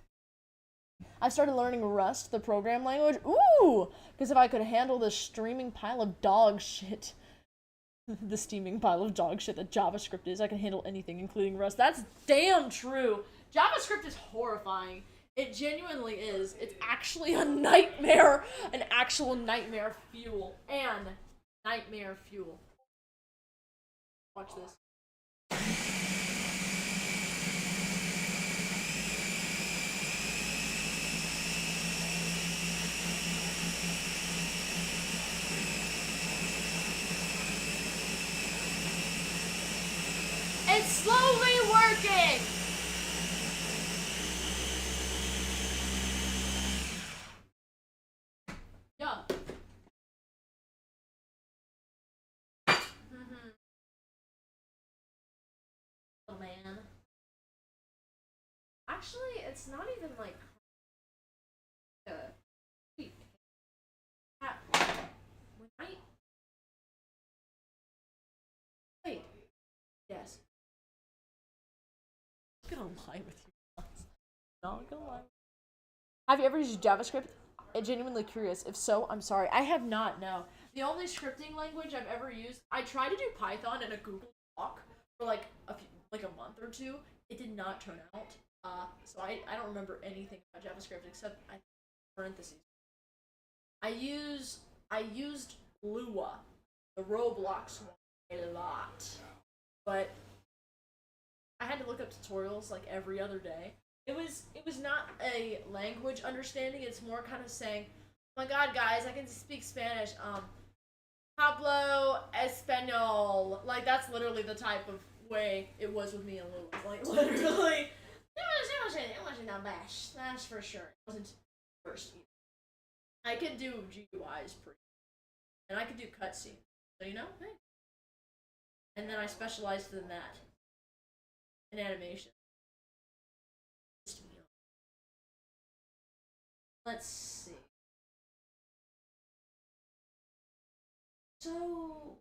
I started learning Rust, the program language. Ooh! Because if I could handle the streaming pile of dog shit, the steaming pile of dog shit that JavaScript is, I can handle anything, including Rust. That's damn true. JavaScript is horrifying. It genuinely is. It's actually a nightmare. An actual nightmare fuel. And nightmare fuel. Watch this. It's slowly working! Yeah. Actually, it's not even like wait, when I wait, yes. I'm gonna lie with you. Not gonna lie. Have you ever used JavaScript? I'm genuinely curious. If so, I'm sorry. I have not, no. The only scripting language I've ever used, I tried to do Python in a Google Doc for like a month or two. It did not turn out. So I don't remember anything about JavaScript except parentheses. I used Lua, the Roblox one, a lot, but I had to look up tutorials like every other day. It was not a language understanding. It's more kind of saying, "Oh my God, guys, I can speak Spanish." Hablo español. Like that's literally the type of way it was with me and Lua. Like literally, it wasn't that bad. That's for sure. It wasn't first either. I could do GUIs pretty, and I could do cutscenes. So you know, hey. And then I specialized in that, in animation. Let's see. So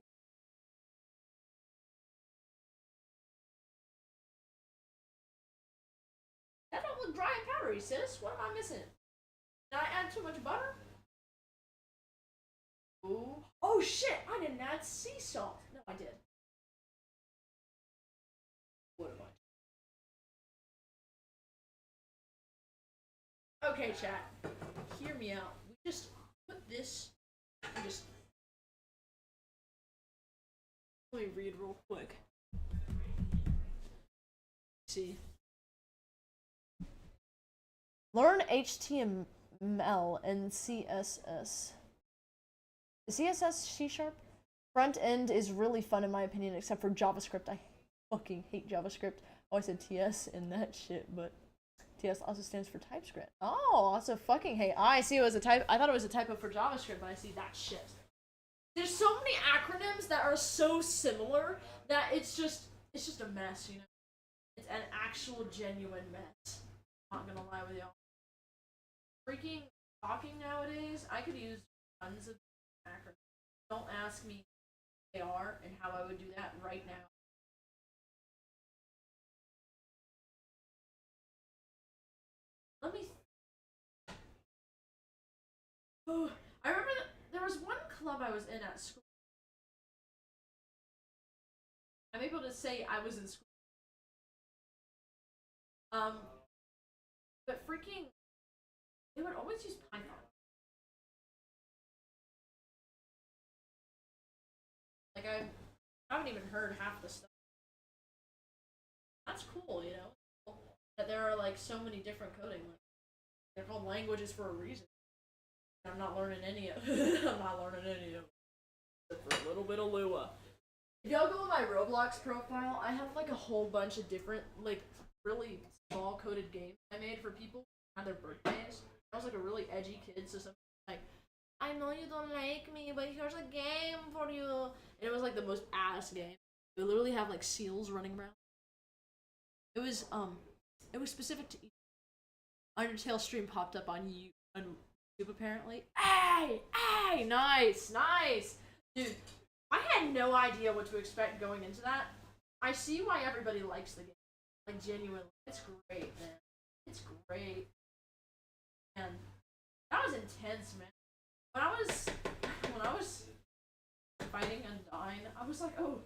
that don't look dry and powdery, sis. What am I missing? Did I add too much butter? Ooh. Oh shit! I didn't add sea salt. No, I did. What am I? Okay, chat. Hear me out. We just put this. And just. Let me read real quick. See. Learn HTML and CSS. CSS C# front end is really fun in my opinion, except for JavaScript. I fucking hate JavaScript. Oh, I said TS in that shit, but TS also stands for TypeScript. Oh, also fucking hate. I see it was a type. I thought it was a typo for JavaScript, but I see that shit. There's so many acronyms that are so similar that it's just a mess, you know. It's an actual genuine mess. Not gonna lie with y'all. Freaking talking nowadays, I could use tons of acronyms. Don't ask me what they are and how I would do that right now. Let me. Oh, I remember that there was one club I was in at school. I'm able to say I was in school. But freaking, they would always use Python. Like I haven't even heard half the stuff. That's cool, you know, that there are like so many different coding. They're called languages for a reason. I'm not learning any of. I'm not learning any of. Except for a little bit of Lua. If y'all go on my Roblox profile, I have like a whole bunch of different, like, really small coded games I made for people on their birthdays. I was like a really edgy kid, so something like, I know you don't like me, but here's a game for you. And it was like the most ass game. We literally have like seals running around. It was specific to each. Undertale stream popped up on YouTube apparently. Hey, nice. Dude, I had no idea what to expect going into that. I see why everybody likes the game. Like, genuinely. It's great, man. It's great. And that was intense, man. When I was fighting and dying, I was like, oh,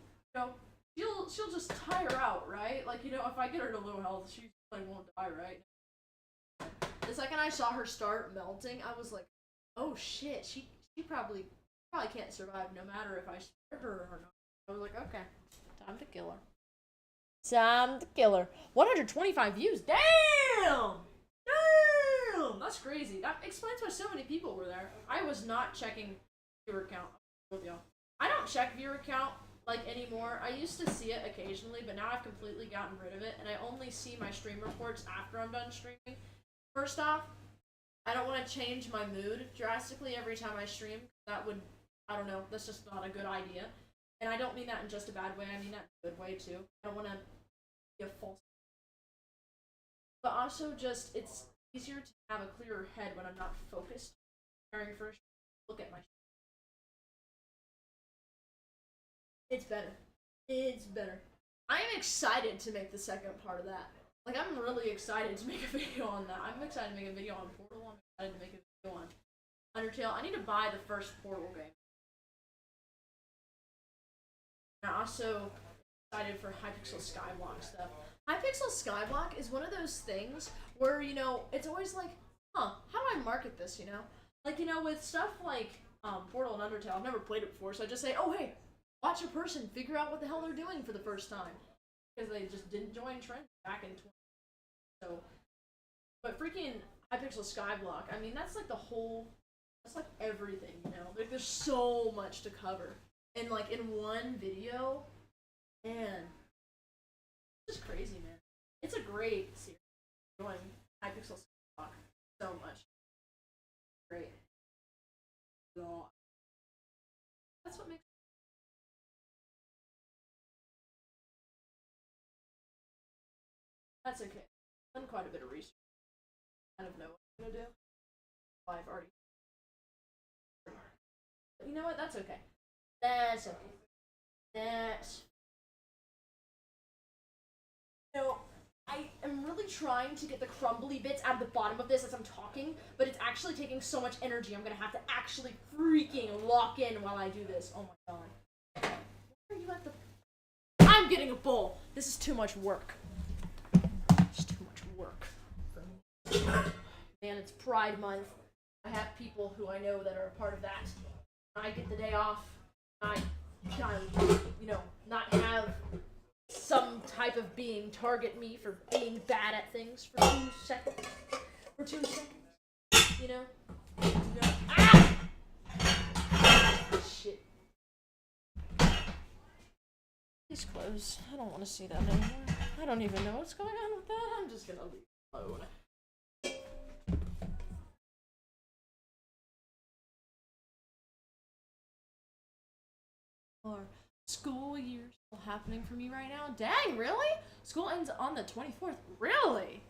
you know, she'll just tire out, right? Like, you know, if I get her to low health, she like won't die, right? The second I saw her start melting, I was like, oh shit, she probably can't survive no matter if I spare her or not. I was like, okay, time to kill her. Time to kill her. 125 views. Damn! That's crazy. That explains why so many people were there. I was not checking viewer count with y'all. I don't check viewer count like anymore. I used to see it occasionally, but now I've completely gotten rid of it, and I only see my stream reports after I'm done streaming. First off, I don't want to change my mood drastically every time I stream. That would, I don't know, that's just not a good idea. And I don't mean that in just a bad way, I mean that in a good way too. I don't want to be a false. but also just it's easier to have a clearer head when I'm not focused. Preparing for a look at my. It's better. It's better. I am excited to make the second part of that. Like, I'm really excited to make a video on that. I'm excited to make a video on Portal. I'm excited to make a video on Undertale. I need to buy the first Portal game. I'm also excited for Hypixel Skyblock stuff. Hypixel Skyblock is one of those things where, you know, it's always like, huh, how do I market this, you know? Like, you know, with stuff like Portal and Undertale, I've never played it before, so I just say, oh, hey, watch a person figure out what the hell they're doing for the first time. Because they just didn't join trends back in 20. So, but freaking Hypixel Skyblock, I mean, that's like the whole, that's like everything, you know? Like, there's so much to cover. And, like, in one video, man, it's just crazy, man. It's a great series. I'm enjoying Hypixel Skyblock so much. Great. So, that's what makes That's okay. I've done quite a bit of research. I kind of know what I'm gonna do. Well, I've already. But you know what? That's okay. That's okay. That's. You know, I am really trying to get the crumbly bits out of the bottom of this as I'm talking, but it's actually taking so much energy. I'm gonna have to actually freaking lock in while I do this. Oh my god. Where are you at the? I'm getting a bowl. This is too much work. Work. Man, it's Pride Month. I have people who I know that are a part of that. I get the day off. I you know, not have some type of being target me for being bad at things for 2 seconds. For 2 seconds. You know? Ah! Shit. Please close. I don't want to see that anymore. I don't even know what's going on with that. I'm just gonna leave it alone. Or school year still happening for me right now. Dang, really? School ends on the 24th. Really?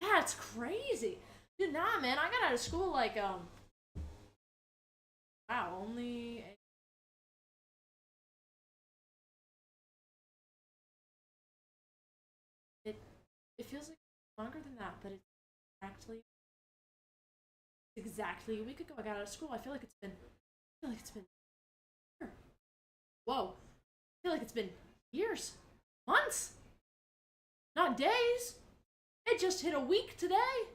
That's crazy. Dude, nah, man. I got out of school like wow, only. It feels like longer than that, but it's exactly a week ago I got out of school. I feel like it's been whoa. I feel like it's been years. Months. Not days. It just hit a week today.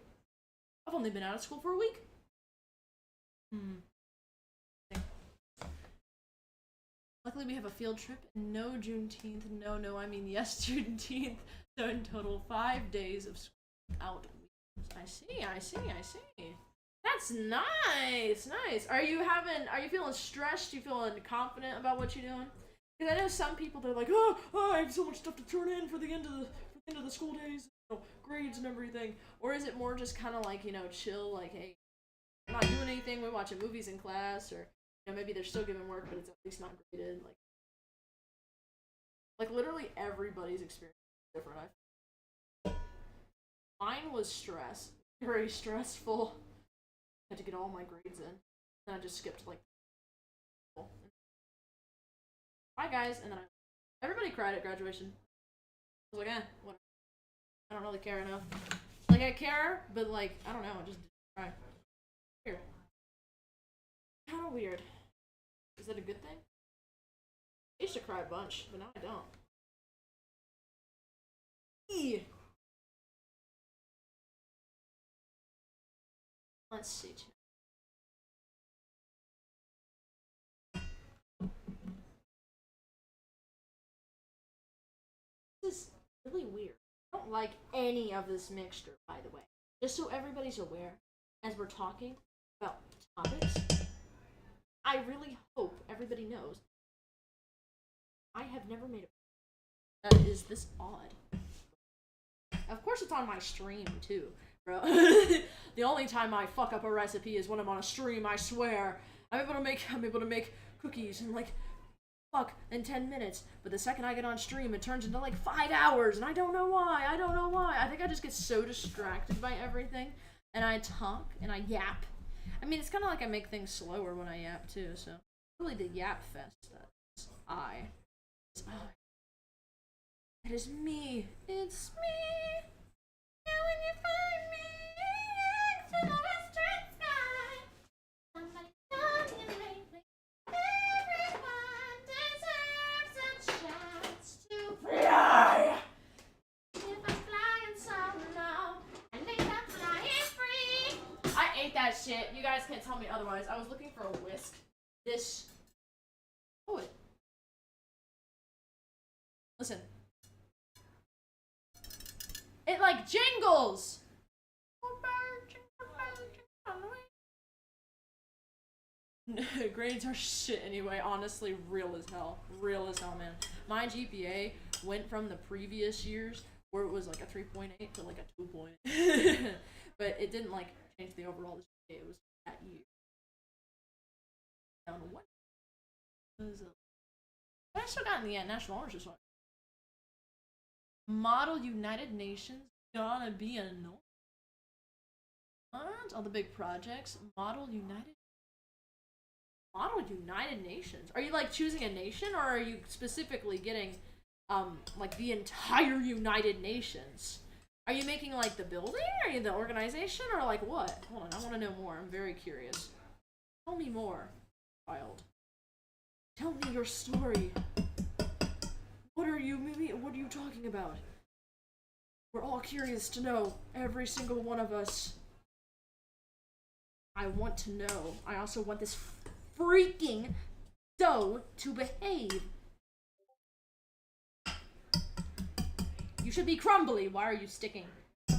I've only been out of school for a week. Luckily we have a field trip. No Juneteenth. No, I mean yes Juneteenth. So in total 5 days of school out. I see. That's nice. Are you feeling stressed? You feeling confident about what you're doing? Because I know some people, they're like, oh, I have so much stuff to turn in for the end of the school days, you know, grades and everything. Or is it more just kind of like, you know, chill, like, hey, I'm not doing anything, we're watching movies in class, or you know, maybe they're still giving work, but it's at least not graded. Like literally everybody's experience is different. Mine was stress, very stressful. I had to get all my grades in, and I just skipped like. Bye guys, and then everybody cried at graduation. I was like, whatever. I don't really care enough. Like I care, but like I don't know, I just didn't cry. Weird. Kind of weird. Is that a good thing? I used to cry a bunch, but now I don't. Eee. Let's see. This is really weird. I don't like any of this mixture, by the way. Just so everybody's aware, as we're talking about topics, I really hope everybody knows I have never made a that is this odd. Of course it's on my stream too, bro. The only time I fuck up a recipe is when I'm on a stream, I swear. I'm able to make cookies and like fuck in 10 minutes, but the second I get on stream, it turns into like 5 hours, and I don't know why. I think I just get so distracted by everything, and I talk and I yap. I mean, it's kind of like I make things slower when I yap too. So really, the yap fest. That's I. It's I. It is me. It's me. And when you find me, to the western sky, somebody told me lately, everyone deserves a chance to fly. If I'm flying solo, I think I'm flying free. I ate that shit. You guys can't tell me otherwise. I was looking for a whisk. This. Oh, it. Listen. It like jingles. Grades are shit anyway, honestly, real as hell, man. My GPA went from the previous years where it was like a 3.8 to like a 2. But it didn't like change the overall GPA, it was that year. Down to what was it? But I still got in the National Honor Society. Model United Nations gonna be annoying. What? All the big projects. Model United Nations. Are you like choosing a nation, or are you specifically getting like the entire United Nations? Are you making like the building? Are you the organization, or like what? Hold on, I want to know more. I'm very curious. Tell me more, child. Tell me your story. What are you talking about? We're all curious to know, every single one of us. I want to know. I also want this freaking dough to behave. You should be crumbly. Why are you sticking? You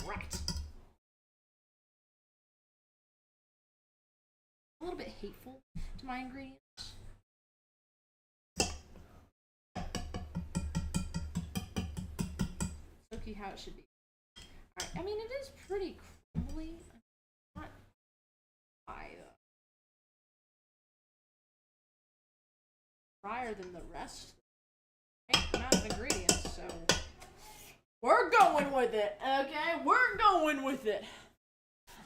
brat. A little bit hateful to my ingredients. How it should be. Alright, I mean, it is pretty crumbly. Not high, though. Drier than the rest. Right? Amount of ingredients, so we're going with it, okay? We're going with it.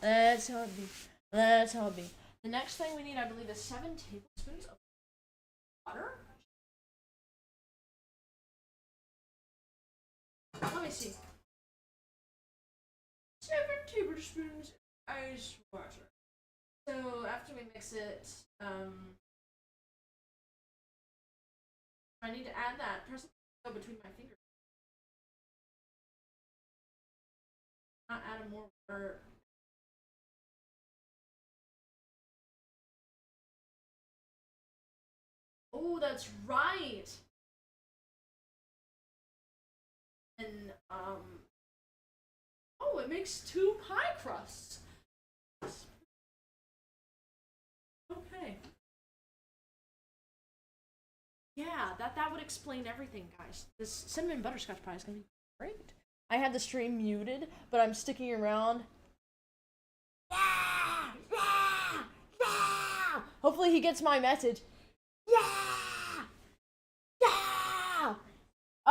That's how it be. That's how it be. The next thing we need, I believe, is 7 tablespoons of water. Let me see. 7 tablespoons of ice water. So after we mix it, I need to add that. Press it between my fingers. Not add more water. Oh, that's right. And oh, it makes 2 pie crusts. Okay. Yeah, that would explain everything, guys. This cinnamon butterscotch pie is gonna be great. I had the stream muted, but I'm sticking around. Yeah! Yeah! Yeah! Hopefully he gets my message. Yeah! Yeah!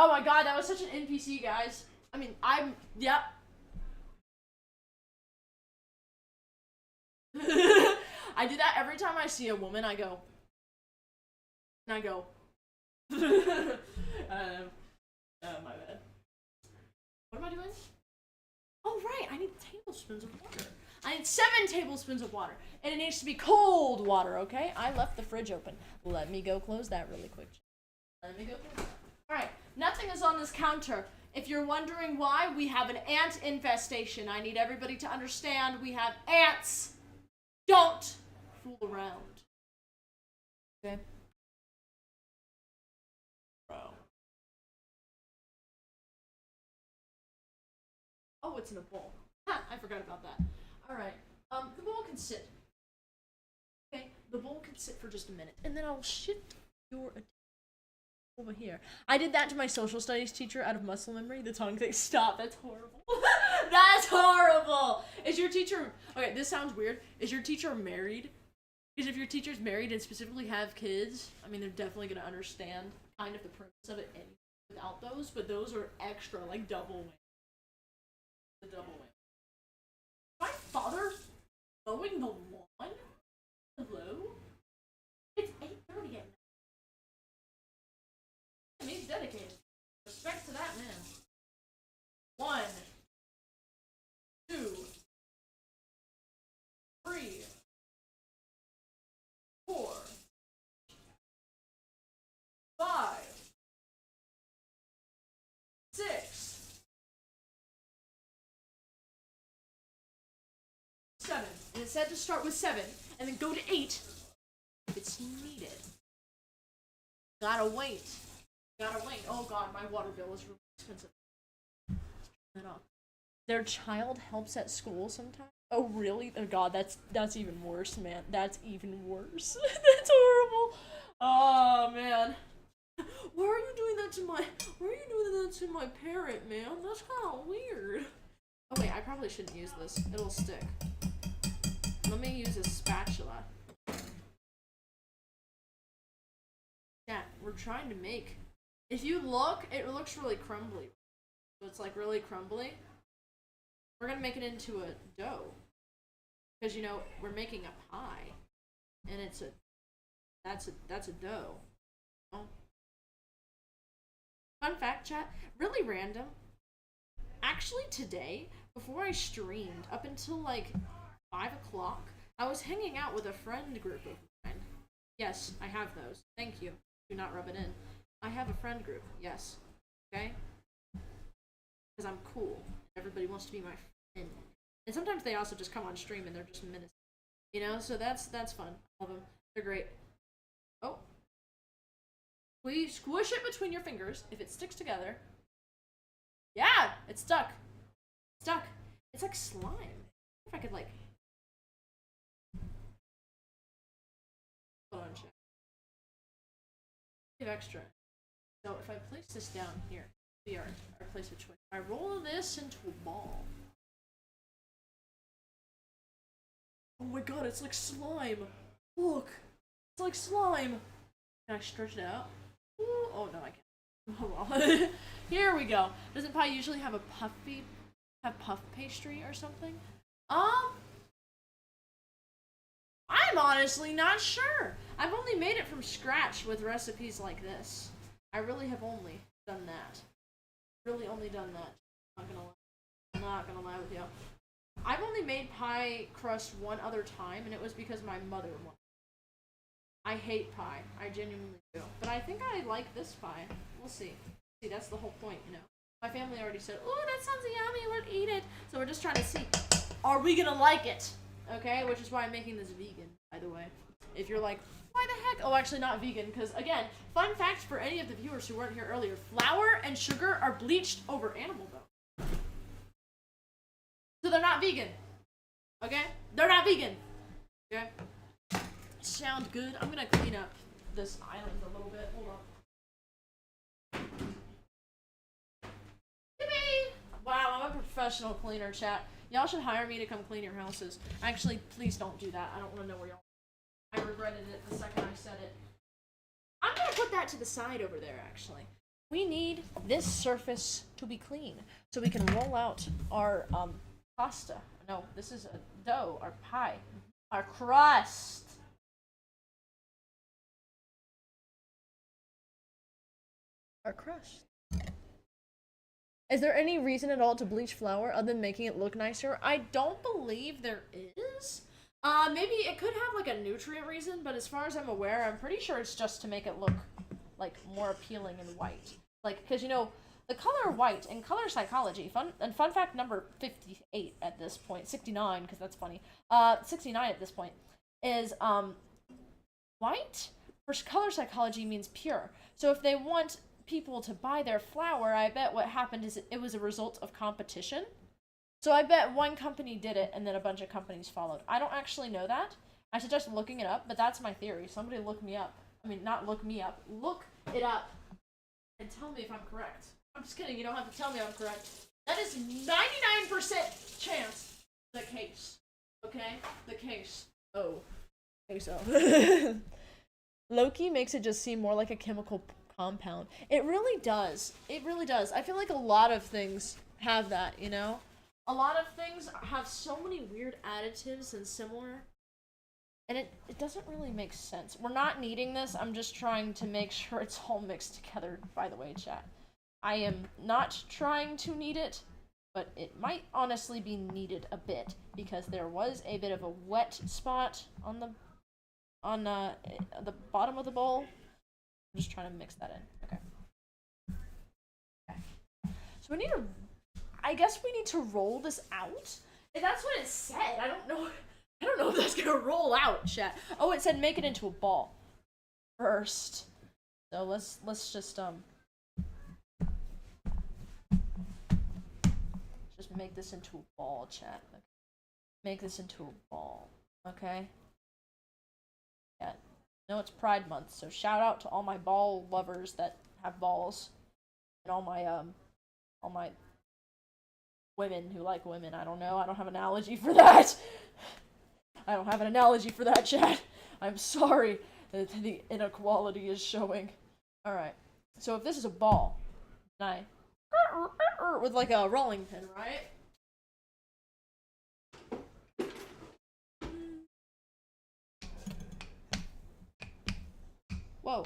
Oh my god, that was such an NPC, guys. I mean, yep. I do that every time I see a woman, I go. My bad. What am I doing? Oh, right, I need tablespoons of water. I need 7 tablespoons of water. And it needs to be cold water, okay? I left the fridge open. Let me go close that really quick. Alright, nothing is on this counter. If you're wondering why, we have an ant infestation. I need everybody to understand we have ants. Don't fool around. Okay? Bro. Oh, it's in a bowl. Ha, I forgot about that. Alright, the bowl can sit. Okay, the bowl can sit for just a minute, and then I'll shift your attention over here. I did that to my social studies teacher out of muscle memory. The tongue thing. Stop. That's horrible. That's horrible. Is your teacher... Okay, this sounds weird. Is your teacher married? Because if your teacher's married and specifically have kids, I mean, they're definitely gonna understand kind of the premise of it anyway without those, but those are extra, like double win. The double win. My father mowing the lawn? Hello? It's 8:30 at night. He's dedicated. Respect to that man. 1, 2, 3, 4, 5, 6, 7. And it said to start with 7 and then go to 8 if it's needed. Gotta wait. Gotta wait. Oh god, my water bill is really expensive. Turn that off. Their child helps at school sometimes. Oh really? Oh god, that's even worse, man. That's even worse. That's horrible. Oh man. Why are you doing that to my parent, man? That's kind of weird. Oh wait, I probably shouldn't use this. It'll stick. Let me use a spatula. Yeah, we're trying to make. If you look, it looks really crumbly. So it's like really crumbly. We're gonna make it into a dough. Because you know, we're making a pie. And that's a dough. Oh. Fun fact, chat, really random. Actually today, before I streamed, up until like 5 o'clock, I was hanging out with a friend group of mine. Yes, I have those. Thank you. Do not rub it in. I have a friend group, yes. Okay? Because I'm cool. Everybody wants to be my friend. And sometimes they also just come on stream and they're just menacing. You know, so that's fun. I love them. They're great. Oh. Please squish it between your fingers. If it sticks together. Yeah! It's stuck. Stuck. It's like slime. If I could like... Hold on, check. We have extra. So if I place this down here, be our place of choice. I roll this into a ball. Oh my god, it's like slime. Look, it's like slime. Can I stretch it out? Ooh, oh no, I can't. Hold on. Here we go. Doesn't pie usually have puff pastry or something? I'm honestly not sure. I've only made it from scratch with recipes like this. I really have only done that. Really only done that. I'm not gonna lie with you. I've only made pie crust one other time, and it was because my mother wanted. I hate pie. I genuinely do. But I think I like this pie. We'll see. See, that's the whole point, you know. My family already said, "Oh, that sounds yummy. We'll eat it." So we're just trying to see, are we gonna like it? Okay, which is why I'm making this vegan, by the way. If you're like, why the heck? Oh, actually not vegan, because again, fun fact for any of the viewers who weren't here earlier, flour and sugar are bleached over animal bone. So they're not vegan. Okay? They're not vegan. Okay? Sound good? I'm gonna clean up this island a little bit. Hold on. Yippee! Wow, I'm a professional cleaner, chat. Y'all should hire me to come clean your houses. Actually, please don't do that. I don't want to know where y'all... I regretted it the second I said it. I'm gonna put that to the side over there, actually. We need this surface to be clean, so we can roll out our, pasta. No, this is a dough, our pie. Our crust! Our crust. Is there any reason at all to bleach flour other than making it look nicer? I don't believe there is. Maybe it could have like a nutrient reason, but as far as I'm aware, I'm pretty sure it's just to make it look like more appealing and white. Like, because you know, the color white in color psychology, fun fact number 58 at this point, 69, because that's funny, 69 at this point, is, white for color psychology means pure. So if they want people to buy their flour, I bet what happened is it was a result of competition. So I bet one company did it and then a bunch of companies followed. I don't actually know that. I suggest looking it up, but that's my theory. Somebody look me up. I mean, not look me up. Look it up and tell me if I'm correct. I'm just kidding. You don't have to tell me I'm correct. That is 99% chance the case. Okay? The case. Oh. think so. Loki makes it just seem more like a chemical compound. It really does. It really does. I feel like a lot of things have that, you know? A lot of things have so many weird additives and similar. And it doesn't really make sense. We're not needing this. I'm just trying to make sure it's all mixed together, by the way, chat. I am not trying to knead it, but it might honestly be kneaded a bit because there was a bit of a wet spot on the bottom of the bowl. I'm just trying to mix that in. Okay. So I guess we need to roll this out. If that's what it said. I don't know if that's gonna roll out, chat. Oh, it said make it into a ball first. So let's just make this into a ball, chat. Okay. Make this into a ball. Okay. Yeah. No, it's Pride Month, so shout out to all my ball lovers that have balls, and all my women who like women. I don't know. I don't have an analogy for that. I don't have an analogy for that, chat. I'm sorry that the inequality is showing. Alright. So if this is a ball, and I with like a rolling pin, right? Whoa.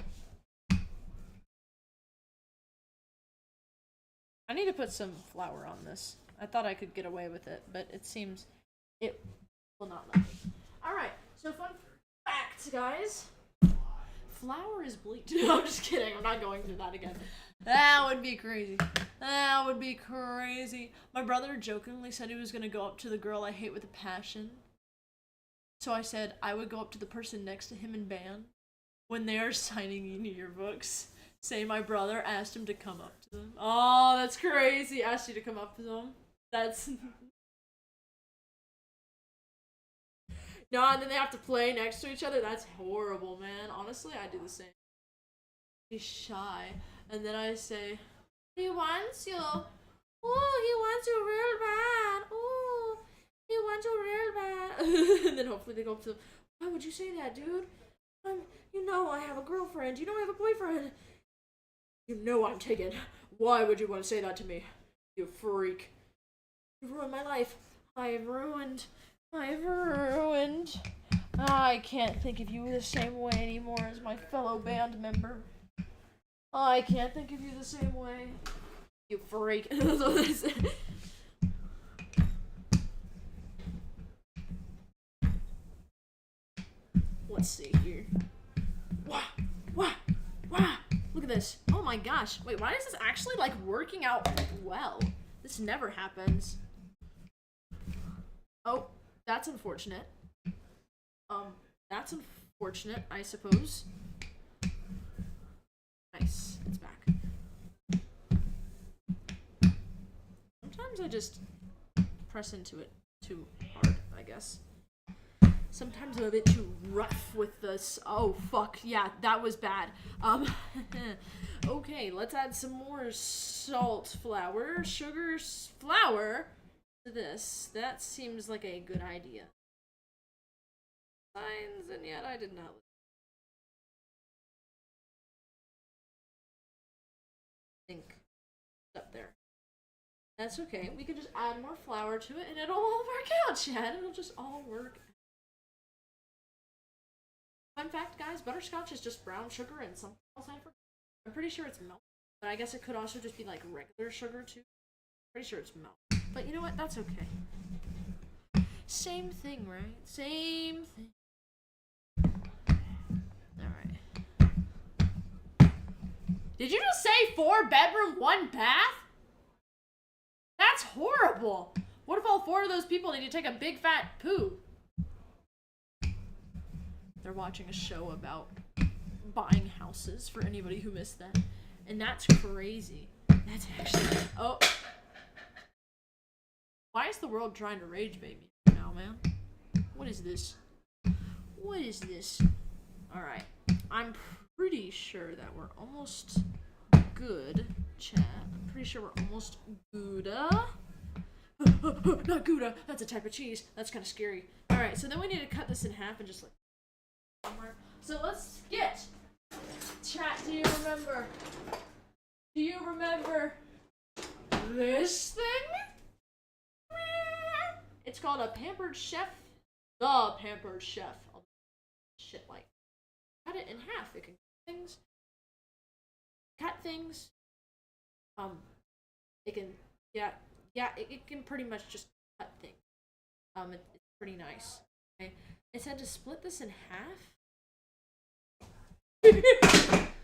I need to put some flour on this. I thought I could get away with it, but it seems it will not let me. Alright, so fun fact, guys. Flour is bleach. No, I'm just kidding. I'm not going through that again. That would be crazy. That would be crazy. My brother jokingly said he was going to go up to the girl I hate with a passion. So I said I would go up to the person next to him in band when they are signing in yearbooks. Say my brother asked him to come up to them. Oh, that's crazy. Asked you to come up to them. That's... No, and then they have to play next to each other. That's horrible, man. Honestly, I do the same. He's shy. And then I say, he wants you. Oh, he wants you real bad. Oh, he wants you real bad. And then hopefully they go up to them. Why would you say that, dude? You know I have a girlfriend. You know I have a boyfriend. You know I'm taken. Why would you want to say that to me? You freak. You ruined my life. I've ruined. I can't think of you the same way anymore as my fellow band member. I can't think of you the same way. You freak. That's what they said. Let's see here. Wah! Look at this. Oh my gosh. Wait, why is this actually like working out well? This never happens. Oh, that's unfortunate. That's unfortunate, I suppose. Nice. It's back. Sometimes I just press into it too hard, I guess. Sometimes I'm a bit too rough with this. Oh, fuck. Yeah, that was bad. Okay, let's add some more salt, flour, sugar, flour to this. That seems like a good idea. Signs, and yet I did not. Think up there. That's okay. We can just add more flour to it and it'll all work out, Chad. It'll just all work. Fun fact, guys, butterscotch is just brown sugar and something else I forgot. I'm pretty sure it's milk, but I guess it could also just be like regular sugar too. Pretty sure it's milk. But you know what? That's okay. Same thing, right? Same thing. Alright. Did you just say 4 bedroom, 1 bath? That's horrible. What if all 4 of those people need to take a big fat poo? They're watching a show about buying houses for anybody who missed that. And that's crazy. That's actually... Oh. Why is the world trying to rage bait me now, man? What is this? What is this? Alright. I'm pretty sure that we're almost good, chat. I'm pretty sure we're almost Gouda. Not Gouda. That's a type of cheese. That's kind of scary. Alright, so then we need to cut this in half and just like... somewhere. So let's sketch. Chat, do you remember? Do you remember this thing? It's called a Pampered Chef. The Pampered Chef. Shit, like, cut it in half. It can cut things. It can, it can pretty much just cut things. It's pretty nice. Okay, it said to split this in half.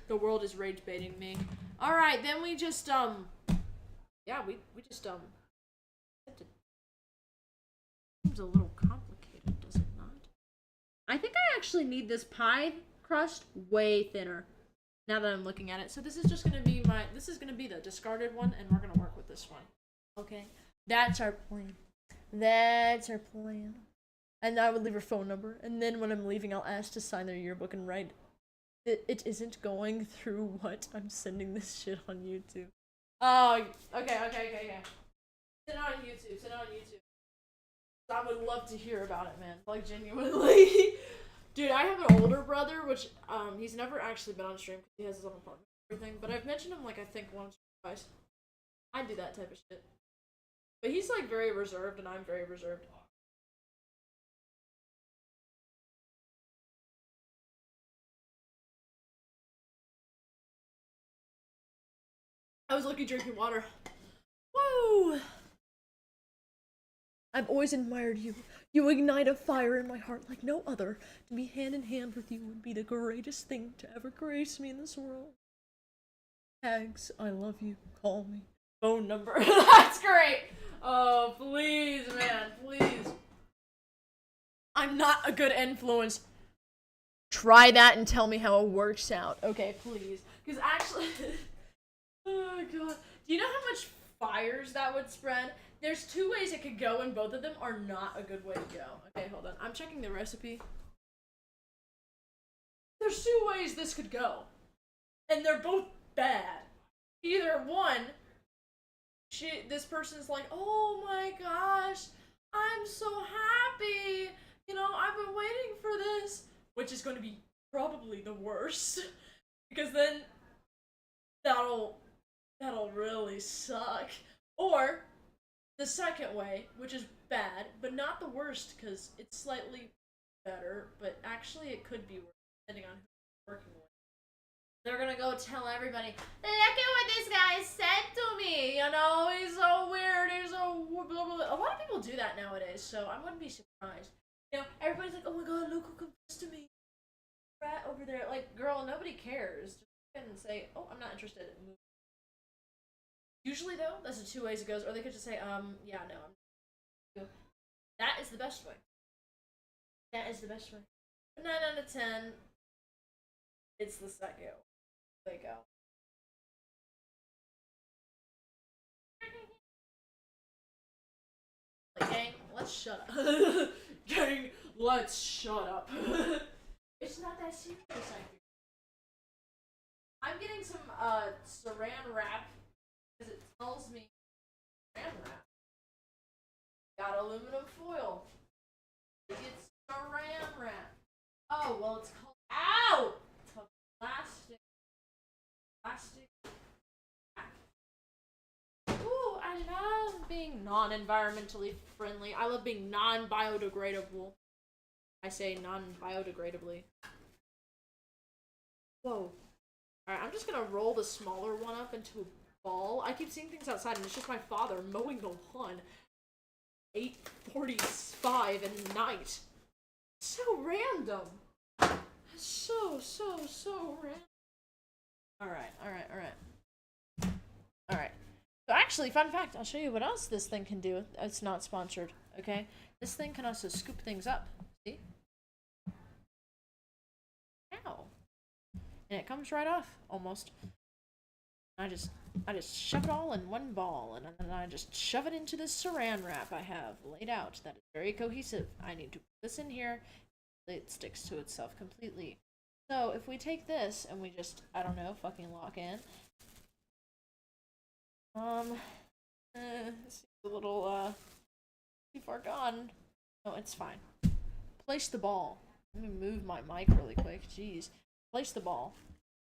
The world is rage baiting me. All right, then we just we just seems a little complicated, does it not? I think I actually need this pie crust way thinner. Now that I'm looking at it, so this is just gonna be the discarded one, and we're gonna work with this one. Okay, that's our plan. That's our plan. And I would leave her phone number, and then when I'm leaving, I'll ask to sign their yearbook and write. It isn't going through what I'm sending this shit on YouTube. Oh, okay. Send it on YouTube. I would love to hear about it, man. Like, genuinely. Dude, I have an older brother, which, he's never actually been on stream because he has his own apartment and everything, but I've mentioned him, like, I think once or twice. I do that type of shit. But he's, like, very reserved, and I'm very reserved. I was lucky drinking water. Woo! I've always admired you. You ignite a fire in my heart like no other. To be hand in hand with you would be the greatest thing to ever grace me in this world. Tags, I love you. Call me. Phone number. That's great! Oh, please, man. Please. I'm not a good influence. Try that and tell me how it works out. Okay, please. Because actually... Oh, God. Do you know how much fires that would spread? There's two ways it could go, and both of them are not a good way to go. Okay, hold on. I'm checking the recipe. There's two ways this could go. And they're both bad. Either one, this person's like, oh my gosh, I'm so happy. You know, I've been waiting for this. Which is going to be probably the worst. Because then that'll really suck. Or the second way, which is bad, but not the worst because it's slightly better, but actually it could be worse depending on who you're working with. They're gonna go tell everybody, look at what this guy said to me, you know, he's so weird, he's so blah, blah, blah. A lot of people do that nowadays, so I wouldn't be surprised. You know, everybody's like, oh my god, look who confessed to me. Rat over there. Like, girl, nobody cares. Just go ahead and say, oh, I'm not interested in moving. Usually, though, that's the two ways it goes. Or they could just say, yeah, no, I'm... That is the best way. That is the best way. But 9 out of 10, it's the second way they go. Like, gang, let's shut up. Gang, let's shut up. It's not that serious, I think. I'm getting some, saran wrap. Because it tells me saran wrap. Got aluminum foil. It's saran wrap. Oh, well, it's called. Ow! It's called plastic. Ooh, I love being non-environmentally friendly. I love being non-biodegradable. I say non-biodegradably. Whoa. Alright, I'm just gonna roll the smaller one up into a ball. I keep seeing things outside, and it's just my father mowing the lawn. 8:45 at night. So random. So random. Alright. So actually, fun fact, I'll show you what else this thing can do. It's not sponsored, okay? This thing can also scoop things up. See? Ow. And it comes right off, almost. I just shove it all in one ball, and then I just shove it into this saran wrap I have laid out. That is very cohesive. I need to put this in here. It sticks to itself completely. So if we take this and we just, I don't know, fucking lock in. It's a little, too far gone. No, it's fine. Place the ball. Let me move my mic really quick. Jeez. Place the ball.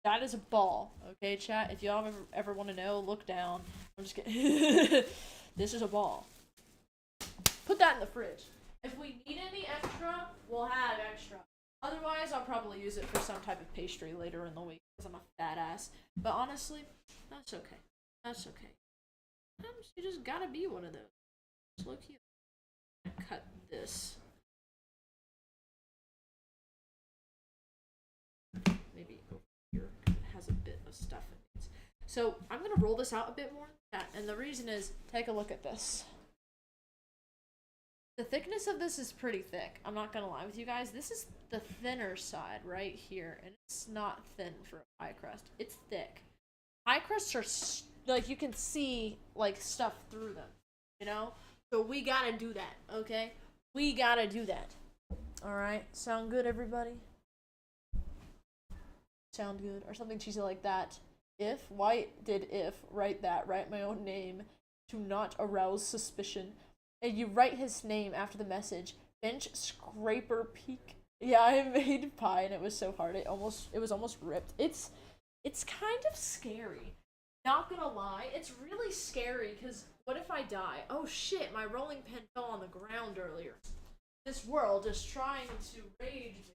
That is a ball. Okay, chat? If y'all ever want to know, look down. I'm just kidding. This is a ball. Put that in the fridge. If we need any extra, we'll have extra. Otherwise, I'll probably use it for some type of pastry later in the week because I'm a fat ass. But honestly, that's okay. That's okay. Sometimes you just gotta be one of those. Just look here. Cut this. Maybe over here. It has a bit of stuff in it. So I'm gonna roll this out a bit more than that. And the reason is, take a look at this. The thickness of this is pretty thick. I'm not gonna lie with you guys. This is the thinner side right here, and it's not thin for a pie crust. It's thick. Pie crusts are like you can see like stuff through them, you know. So we gotta do that, okay? We gotta do that. All right. Sound good, everybody? Sound good, or something cheesy like that. Why did write that? Write my own name to not arouse suspicion. And you write his name after the message. Bench scraper peak. Yeah, I made pie and it was so hard. It was almost ripped. It's kind of scary. Not gonna lie, it's really scary because what if I die? Oh shit, my rolling pin fell on the ground earlier. This world is trying to rage me.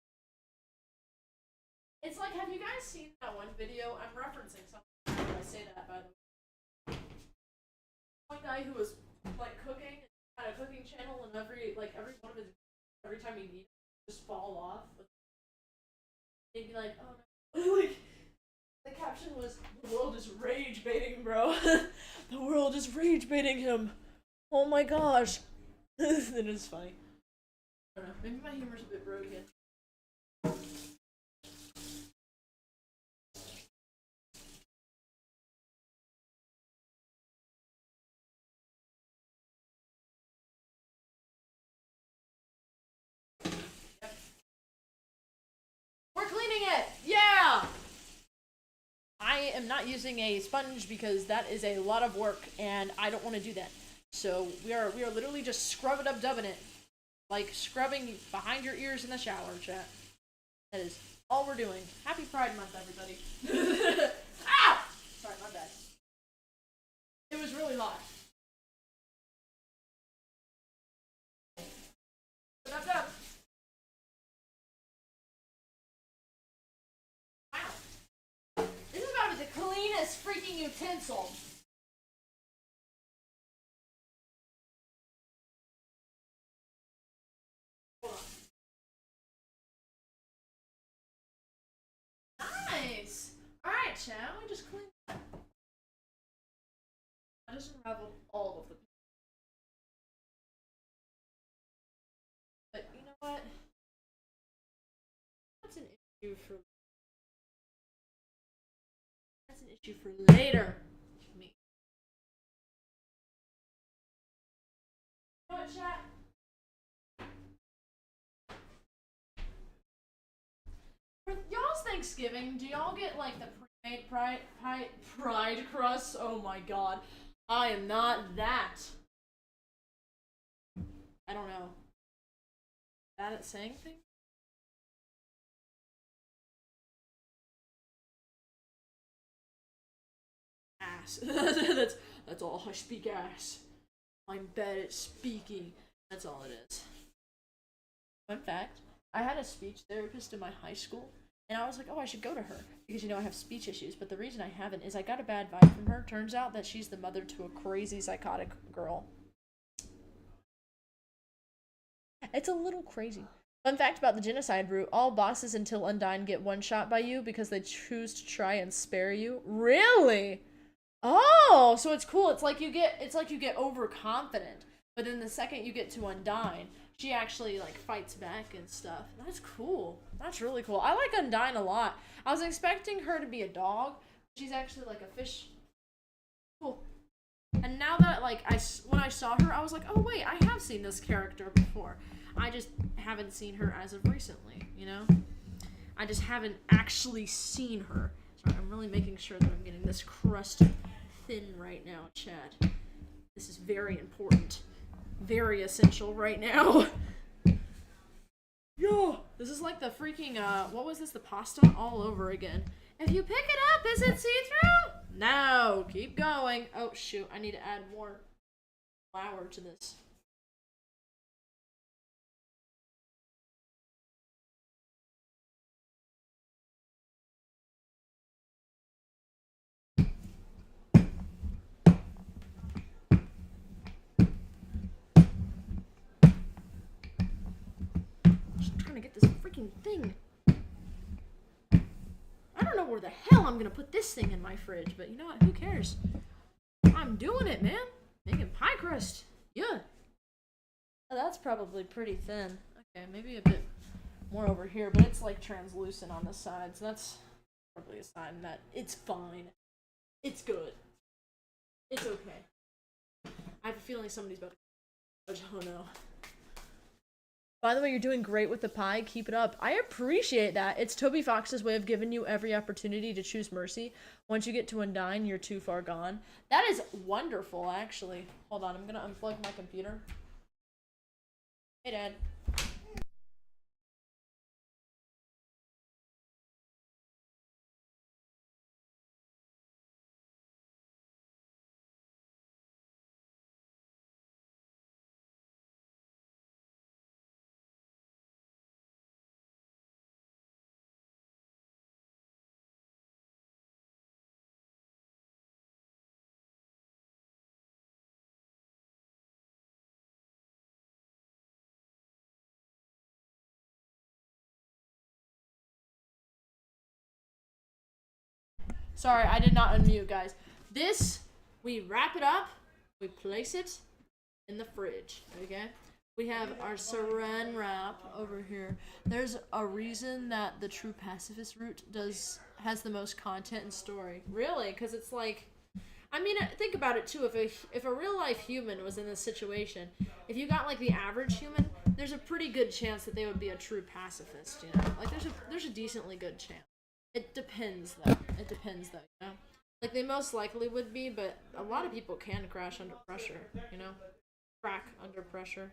It's like, have you guys seen that one video? I'm referencing something when I say that, by the way. One guy who was like cooking. Had a cooking channel, and every one of his, every time he needed just fall off. He'd be like, oh no. Like, the caption was, the world is rage baiting, bro. The world is rage baiting him. Oh my gosh. It is funny. I don't know, maybe my humor's a bit broken. We're cleaning it! Yeah! I am not using a sponge because that is a lot of work and I don't want to do that. So we are literally just scrubbing up dubbing it. Like scrubbing behind your ears in the shower, chat. That is all we're doing. Happy Pride Month, everybody. Ah! Sorry, my bad. It was really hot. But I'm done. Wow. This is about to be the cleanest freaking utensil. Hold on. Nice. Alright, chat. We just cleaned that. I just unraveled all of the. But you know what? That's an issue for. That's an issue for later. Me. You know what, chat? For y'all's Thanksgiving, do y'all get like the pre-made pride crust? Oh my god. I am not that. I don't know. Bad at saying things? Ass. that's all. I speak ass. I'm bad at speaking. That's all it is. Fun fact, I had a speech therapist in my high school, and I was like, oh, I should go to her, because, you know, I have speech issues, but the reason I haven't is I got a bad vibe from her. Turns out that she's the mother to a crazy psychotic girl. It's a little crazy. Fun fact about the genocide route, all bosses until Undyne get one shot by you because they choose to try and spare you. Really? Oh, so it's cool. It's like you get overconfident, but then the second you get to Undyne, she actually like fights back and stuff. That's cool. That's really cool. I like Undyne a lot. I was expecting her to be a dog. She's actually like a fish. Cool. And now that like when I saw her, I was like, oh wait, I have seen this character before. I just haven't seen her as of recently, you know? I just haven't actually seen her. Sorry, I'm really making sure that I'm getting this crust thin right now, Chad. This is very important. Very essential right now. Yo, this This is like the freaking, what was this? The pasta all over again. If you pick it up, is it see-through? No, keep going. Oh, shoot, I need to add more flour to this. Just trying to get this freaking thing. I don't know where the hell I'm gonna put this thing in my fridge, but you know what? Who cares? I'm doing it, man. Making pie crust. Yeah. Oh, that's probably pretty thin. Okay, maybe a bit more over here, but it's like translucent on the sides. That's probably a sign that it's fine. It's good. It's okay. I have a feeling somebody's about to... Oh no. By the way, you're doing great with the pie. Keep it up. I appreciate that. It's Toby Fox's way of giving you every opportunity to choose mercy. Once you get to Undyne, you're too far gone. That is wonderful, actually. Hold on, I'm gonna unplug my computer. Hey, Dad. Sorry, I did not unmute, guys. This, we wrap it up, we place it in the fridge, okay? We have our saran wrap over here. There's a reason that the true pacifist route has the most content and story. Really? Because it's like, I mean, think about it too. If a real life human was in this situation, if you got like the average human, there's a pretty good chance that they would be a true pacifist. You know, like there's a decently good chance. It depends though. You know, like they most likely would be, but a lot of people can crash under pressure. You know, crack under pressure.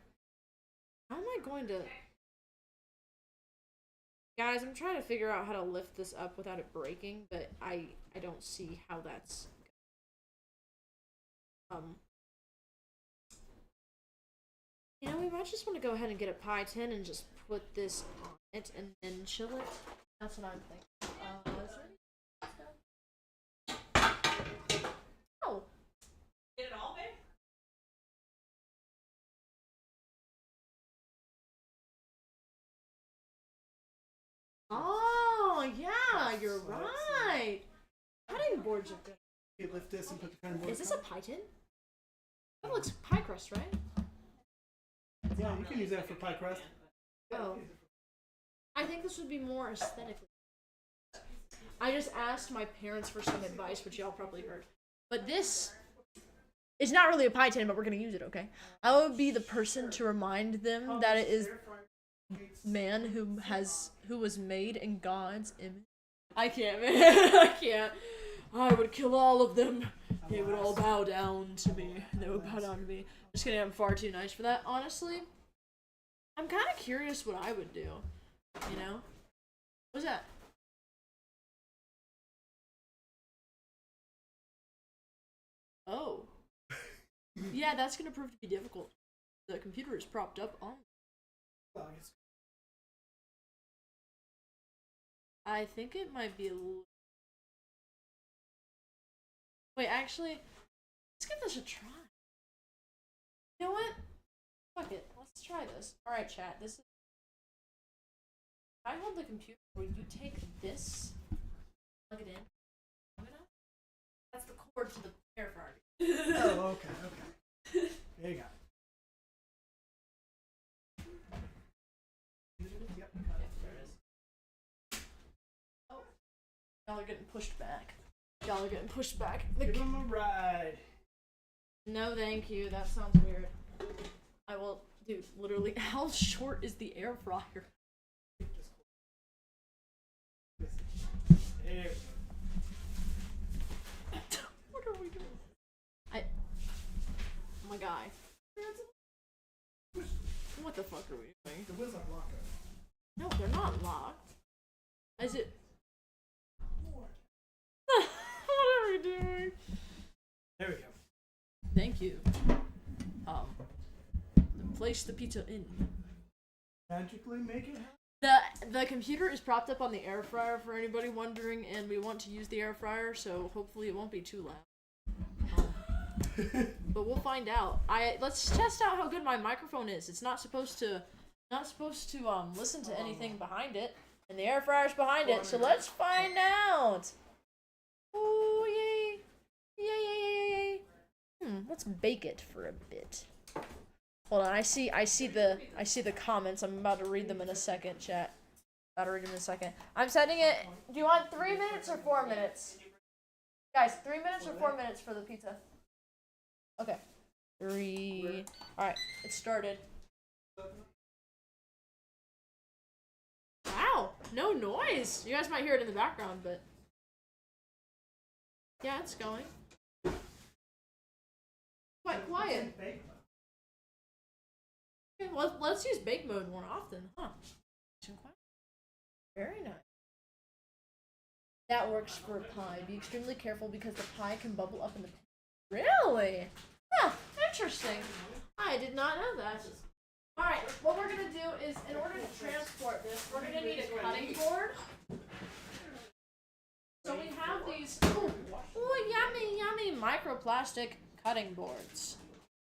How am I going to... Guys, I'm trying to figure out how to lift this up without it breaking, but I don't see how that's... You know, we might just want to go ahead and get a pie tin and just put this on it and then chill it. That's what I'm thinking. Oh. Get it all, babe? Oh, yeah, you're right. Cutting boards are good. You lift this and put the cutting board. Is this a pie tin? That looks pie crust, right? Yeah, you can use that for pie crust. Oh. I think this would be more aesthetically. I just asked my parents for some advice, which y'all probably heard. But this is not really a pie tin, but we're gonna use it, okay? I would be the person to remind them that it is man who was made in God's image. I can't, man. I can't. I would kill all of them. They would all bow down to me. They would bow down to me. Just kidding, I'm far too nice for that. Honestly, I'm kind of curious what I would do. You know? What's that? Oh. Yeah, that's gonna prove to be difficult. The computer is propped up on. I think it might be a little... Wait, actually, let's give this a try. You know what? Fuck it. Let's try this. Alright, chat. This is... I hold the computer where you take this, plug it in. That's the cord to the air fryer. Oh, okay. There you go. Yep. There it is. Oh. Y'all are getting pushed back. Y'all are getting pushed back. Give them a ride. No, thank you. That sounds weird. I will... Dude, literally, how short is the air fryer? There. What are we doing? My guy. What the fuck are we doing? The wheels are blocked. No, they're not locked. Is it? What are we doing? There we go. Thank you. Place the pizza in. Magically make it happen. The computer is propped up on the air fryer for anybody wondering, and we want to use the air fryer, so hopefully it won't be too loud. But we'll find out. Let's test out how good my microphone is. It's not supposed to listen to anything behind it, and the air fryer's behind it. So let's find out. Ooh, yay! Yay! Let's bake it for a bit. Hold on, I see the comments. I'm about to read them in a second, chat. About to read them in a second. I'm setting it. Do you want 3 minutes or 4 minutes? Guys, 3 minutes or 4 minutes for the pizza? Okay. 3. Alright, it started. Wow, no noise. You guys might hear it in the background, but yeah, it's going. Quite quiet. Okay, let's use bake mode more often, huh? Very nice. That works for pie. Be extremely careful because the pie can bubble up in the pan. Really? Huh, interesting. I did not know that. Alright, what we're gonna do is, in order to transport this, we're gonna need a cutting board. So we have these, yummy microplastic cutting boards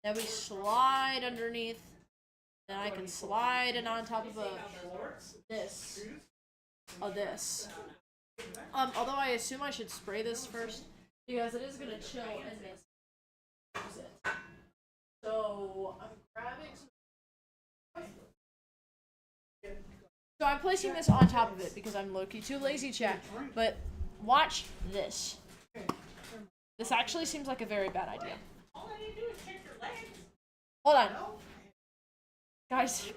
that we slide underneath. Then I can slide it on top of this. Although I assume I should spray this first because it is gonna chill in this. Use it. So I'm grabbing some. So I'm placing this on top of it because I'm low-key too lazy, chat. But watch this. This actually seems like a very bad idea. All I need to do is check your legs. Hold on. Guys.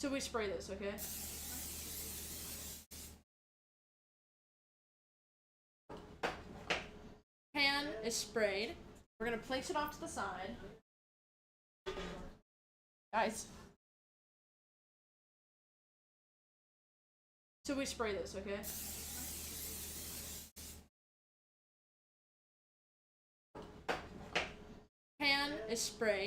So we spray this, okay? Pan is sprayed. We're gonna place it off to the side. Guys. So we spray this, okay? Pan is sprayed.